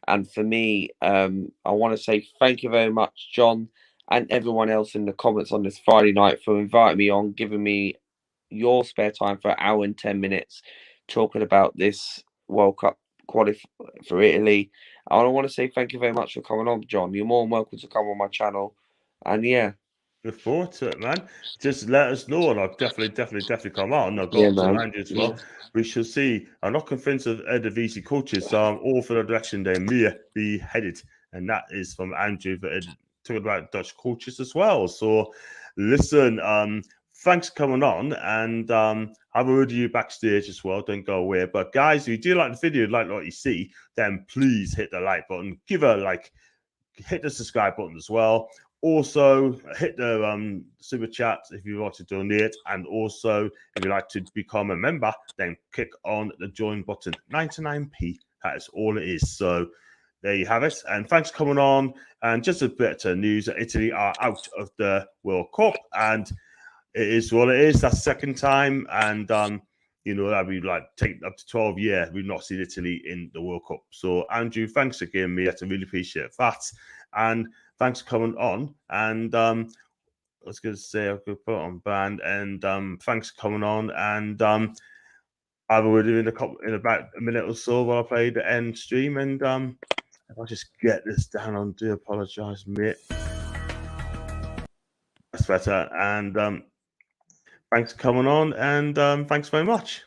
Speaker 2: And for me, I want to say thank you very much, John, and everyone else in the comments on this Friday night for inviting me on, giving me your spare time for an hour and 10 minutes talking about this World Cup qualify for Italy. I want to say thank you very much for coming on, John. You're more than welcome to come on my channel. And yeah.
Speaker 1: Look forward to it, man. Just let us know, and I'll definitely come on. I've got to Andy as well. We shall see. I'm not convinced of Eredivisie coaches, so I'm all for the direction they may be headed, and that is from Andrew. But talking about Dutch coaches as well. So, listen. Thanks for coming on, and have a word with you backstage as well. Don't go away. But guys, if you do like the video, like what you see, then please hit the like button, give a like, hit the subscribe button as well. Also, hit the super chat if you want to donate. And also, if you'd like to become a member, then click on the join button. 99p. That is all it is. So there you have it. And thanks for coming on. And just a bit of news. Italy are out of the World Cup. And it is what it is. That's second time. And, that we take up to 12 years. We've not seen Italy in the World Cup. So, Andrew, thanks again, mate. I really appreciate that. And thanks for coming on. And I was going to say I could put it on band. And thanks for coming on. And I will do in about a minute or so while I play the end stream. And if I just get this down, I do apologise, mate. That's better. And thanks for coming on. And thanks very much.